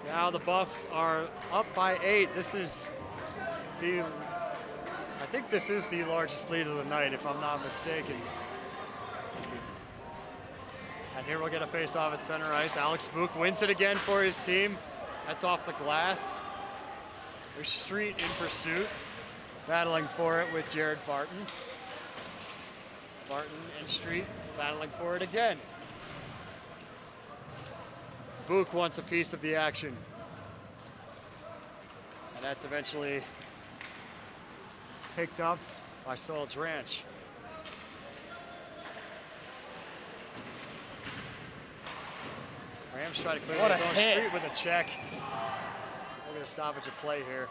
now the Buffs are up by 8. I think this is the largest lead of the night, if I'm not mistaken. And here we'll get a face-off at center ice. Alex Book wins it again for his team. That's off the glass. There's Street in pursuit, battling for it with Jared Barton. Barton and Street battling for it again. Book wants a piece of the action. And that's eventually picked up by Solj Ranch. Rams try to clear his own Street with a check. We're going to stoppage of play here.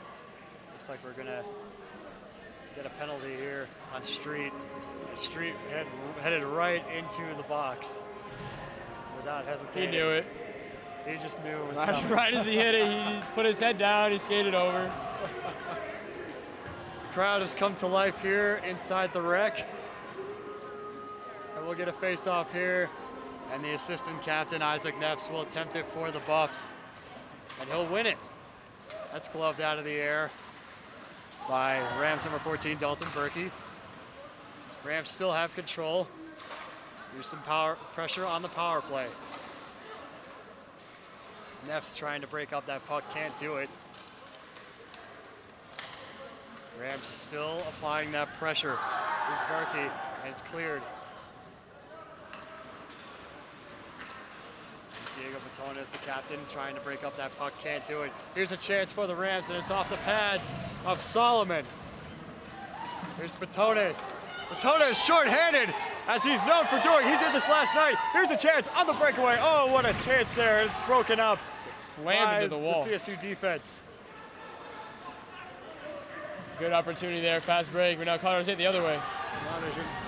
Looks like we're going to get a penalty here on Street. And Street headed right into the box without hesitating. He knew it. He just knew it was coming. Right as he hit it, he put his head down, he skated over. Crowd has come to life here inside the rec. And we'll get a face-off here. And the assistant captain, Isaac Neffs, will attempt it for the Buffs. And he'll win it. That's gloved out of the air by Rams number 14, Dalton Berkey. Rams still have control. Here's some pressure on the power play. Neffs trying to break up that puck, can't do it. Rams still applying that pressure. Here's Berkey, And it's cleared. Diego Patones, the captain, trying to break up that puck, can't do it. Here's a chance for the Rams, and it's off the pads of Solomon. Here's Patones. Patones short-handed, as he's known for doing. He did this last night. Here's a chance on the breakaway. Oh, what a chance there. It's broken up. Slammed into the wall. The CSU defense. Good opportunity there, fast break, but now Colorado's hit the other way.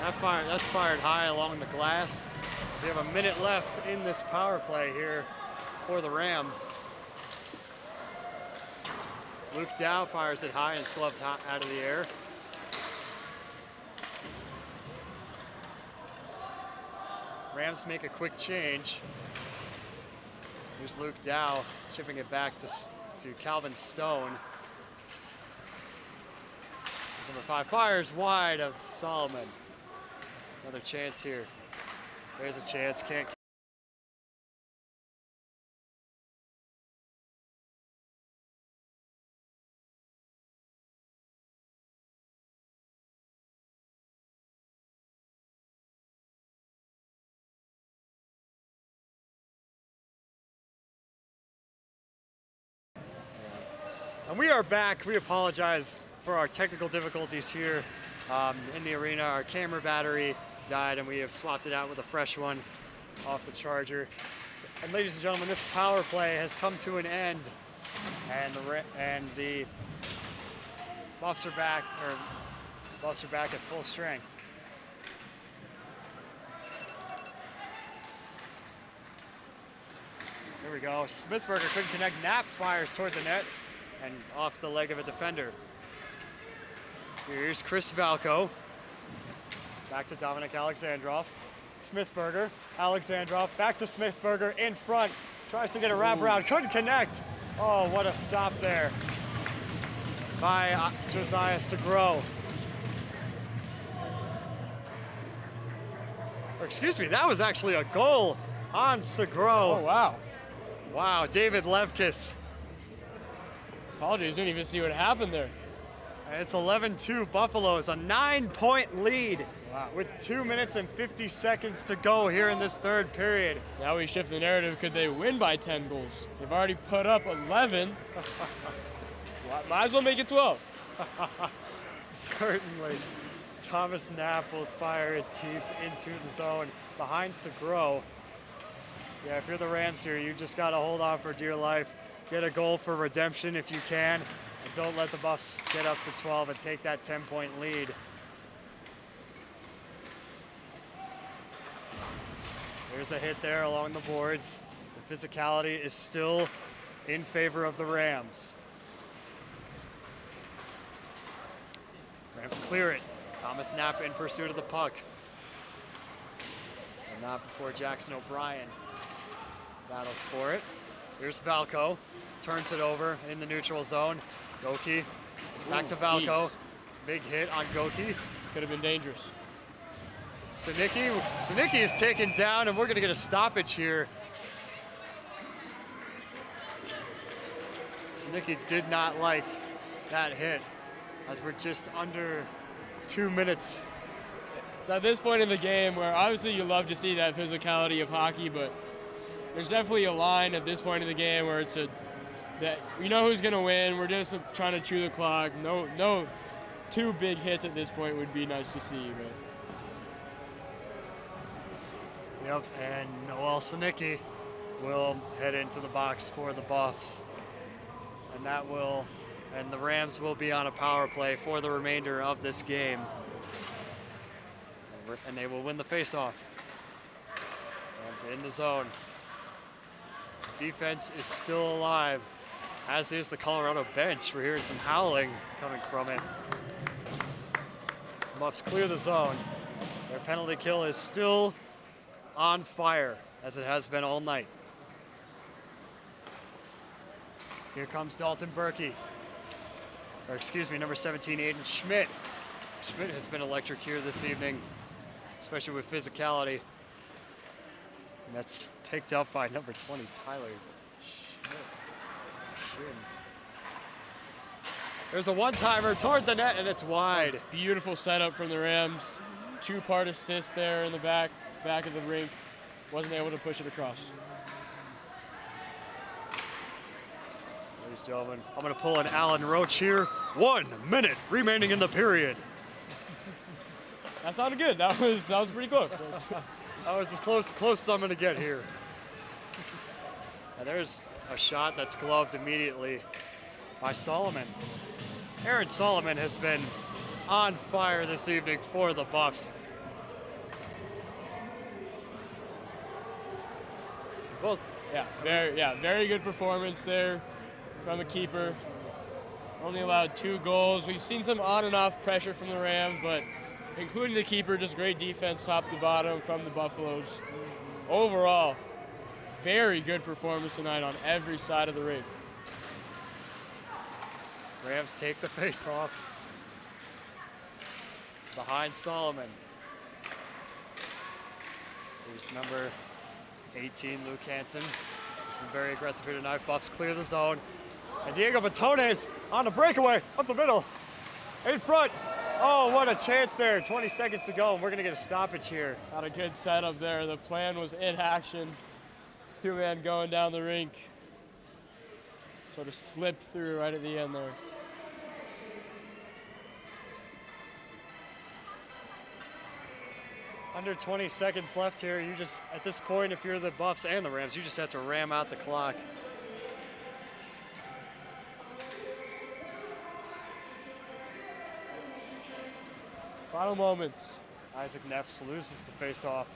That's fired high along the glass. So we have a minute left in this power play here for the Rams. Luke Dow fires it high and it's gloved out of the air. Rams make a quick change. Here's Luke Dow chipping it back to Calvin Stone. Number 5 fires wide of Solomon. Another chance here. There's a chance, can't. And we are back. We apologize for our technical difficulties here in the arena. Our camera battery died and we have swapped it out with a fresh one off the charger. And ladies and gentlemen, this power play has come to an end, and the Buffs are back at full strength. Here we go. Smithberger couldn't connect. Knapp fires toward the net and off the leg of a defender. Here's Chris Valco. Back to Dominic Alexandrov. Smithberger, Alexandrov, back to Smithberger in front. Tries to get a wraparound, couldn't connect. Oh, what a stop there by Josiah Segro. Or excuse me, that was actually a goal on Segro. Oh, wow. Wow, David Levkis. Apologies, didn't even see what happened there. And it's 11-2 Buffaloes, a 9-point lead. Wow. With 2 minutes and 50 seconds to go here in this third period. Now we shift the narrative. Could they win by 10 goals? They've already put up 11. Might as well make it 12. Certainly. Thomas Knapp will fire it deep into the zone behind Segro. Yeah, if you're the Rams here, you just got to hold on for dear life. Get a goal for redemption if you can. And don't let the Buffs get up to 12 and take that 10-point lead. There's a hit there along the boards. The physicality is still in favor of the Rams. Rams clear it. Thomas Knapp in pursuit of the puck. And not before Jackson O'Brien battles for it. Here's Valco. Turns it over in the neutral zone. Goki back to Valco. Geez. Big hit on Goki. Could have been dangerous. Sinicki is taken down, and we're going to get a stoppage here. Sinicki did not like that hit, as we're just under 2 minutes. It's at this point in the game where obviously you love to see that physicality of hockey, but there's definitely a line at this point in the game where it's that we know who's going to win. We're just trying to chew the clock. No 2 big hits at this point would be nice to see, but. Yep, and Noel Sinicki will head into the box for the Buffs. And the Rams will be on a power play for the remainder of this game. And they will win the faceoff. Rams in the zone. Defense is still alive, as is the Colorado bench. We're hearing some howling coming from it. Buffs clear the zone. Their penalty kill is still on fire, as it has been all night. Here comes Dalton Berkey. Or excuse me, number 17, Aiden Schmidt. Schmidt has been electric here this evening, especially with physicality. And that's picked up by number 20, Tyler Schmidt. Shins. There's a one-timer toward the net, and it's wide. Beautiful setup from the Rams. two-part assist there in the back of the rink. Wasn't able to push it across. Ladies and gentlemen, I'm going to pull an Alan Roach here. 1 minute remaining in the period. That sounded good. That was pretty close. That was as close as I'm going to get here. And there's a shot that's gloved immediately by Solomon. Aaron Solomon has been on fire this evening for the Buffs. Both, very good performance there from the keeper. Only allowed 2 goals. We've seen some on and off pressure from the Rams, but including the keeper, just great defense top to bottom from the Buffaloes. Overall, very good performance tonight on every side of the rink. Rams take the face off. Behind Solomon. Here's number 18, Luke Hansen. He's been very aggressive here tonight. Buffs clear the zone. And Diego Batones on the breakaway up the middle. In front. Oh, what a chance there. 20 seconds to go, and we're going to get a stoppage here. Not a good setup there. The plan was in action. 2-man going down the rink. Sort of slipped through right at the end there. Under 20 seconds left here. You just, at this point, if you're the Buffs and the Rams, you just have to ram out the clock. Final moments. Isaac Neffs loses the face-off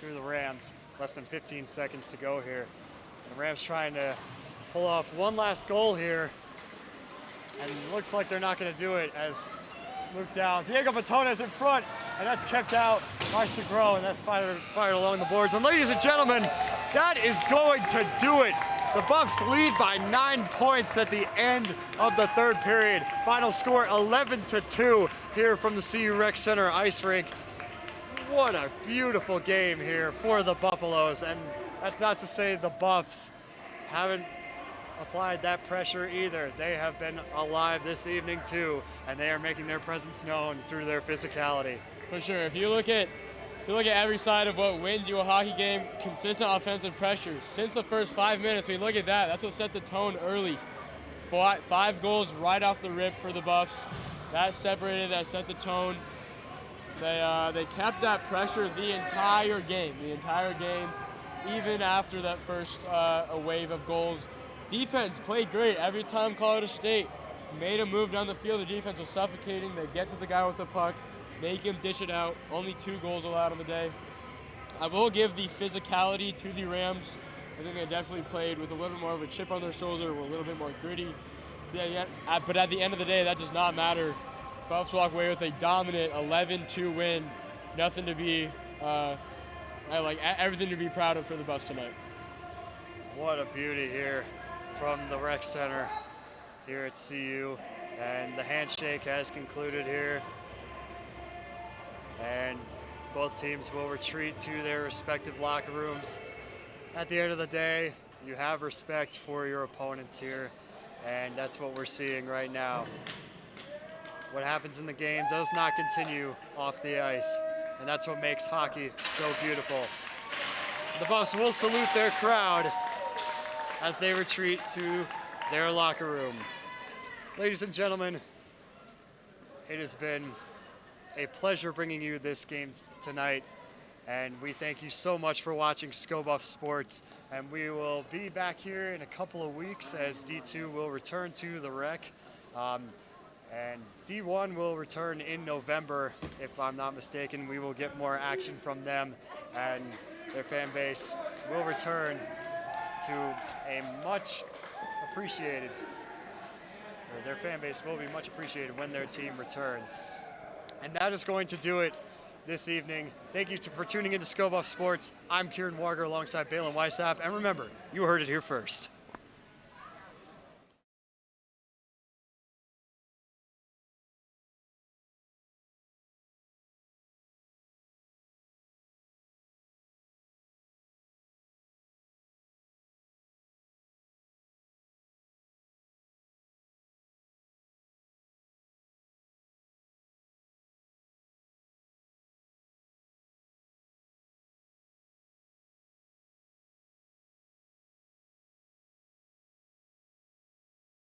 to the Rams. Less than 15 seconds to go here. And the Rams trying to pull off one last goal here. And it looks like they're not going to do it as Luke down. Diego Batones in front, and that's kept out by Segro, and that's fired along the boards. And ladies and gentlemen, that is going to do it. The Buffs lead by 9 points at the end of the third period. Final score 11-2 here from the CU Rec Center ice rink. What a beautiful game here for the Buffaloes. And that's not to say the Buffs haven't applied that pressure either. They have been alive this evening too, and they are making their presence known through their physicality. For sure. If you look at every side of what wins you a hockey game, consistent offensive pressure. Since the first 5 minutes, we look at that. That's what set the tone early. 5 goals right off the rip for the Buffs. That separated, that set the tone. They kept that pressure the entire game, even after that first a wave of goals. Defense played great. Every time Colorado State made a move down the field, the defense was suffocating. They'd get to the guy with the puck, make him dish it out. Only 2 goals allowed on the day. I will give the physicality to the Rams. I think they definitely played with a little bit more of a chip on their shoulder, were a little bit more gritty. But at the end of the day, that does not matter. Buffs walk away with a dominant 11-2 win. Nothing to be, everything to be proud of for the Buffs tonight. What a beauty here from the Rec Center here at CU. And the handshake has concluded here. And both teams will retreat to their respective locker rooms. At the end of the day, you have respect for your opponents here, and that's what we're seeing right now. What happens in the game does not continue off the ice, and that's what makes hockey so beautiful. The Buffs will salute their crowd as they retreat to their locker room. Ladies and gentlemen, it has been a pleasure bringing you this game tonight, and we thank you so much for watching ScoBuff Sports. And we will be back here in a couple of weeks as D2 will return to the Rec, and D1 will return in November, if I'm not mistaken. We will get more action from them, and their fan base will return to a much appreciated, or their fan base will be much appreciated when their team returns. And that is going to do it this evening. Thank you for tuning into ScoBuff Sports. I'm Kieran Warger alongside Balin Weissap. And remember, you heard it here first.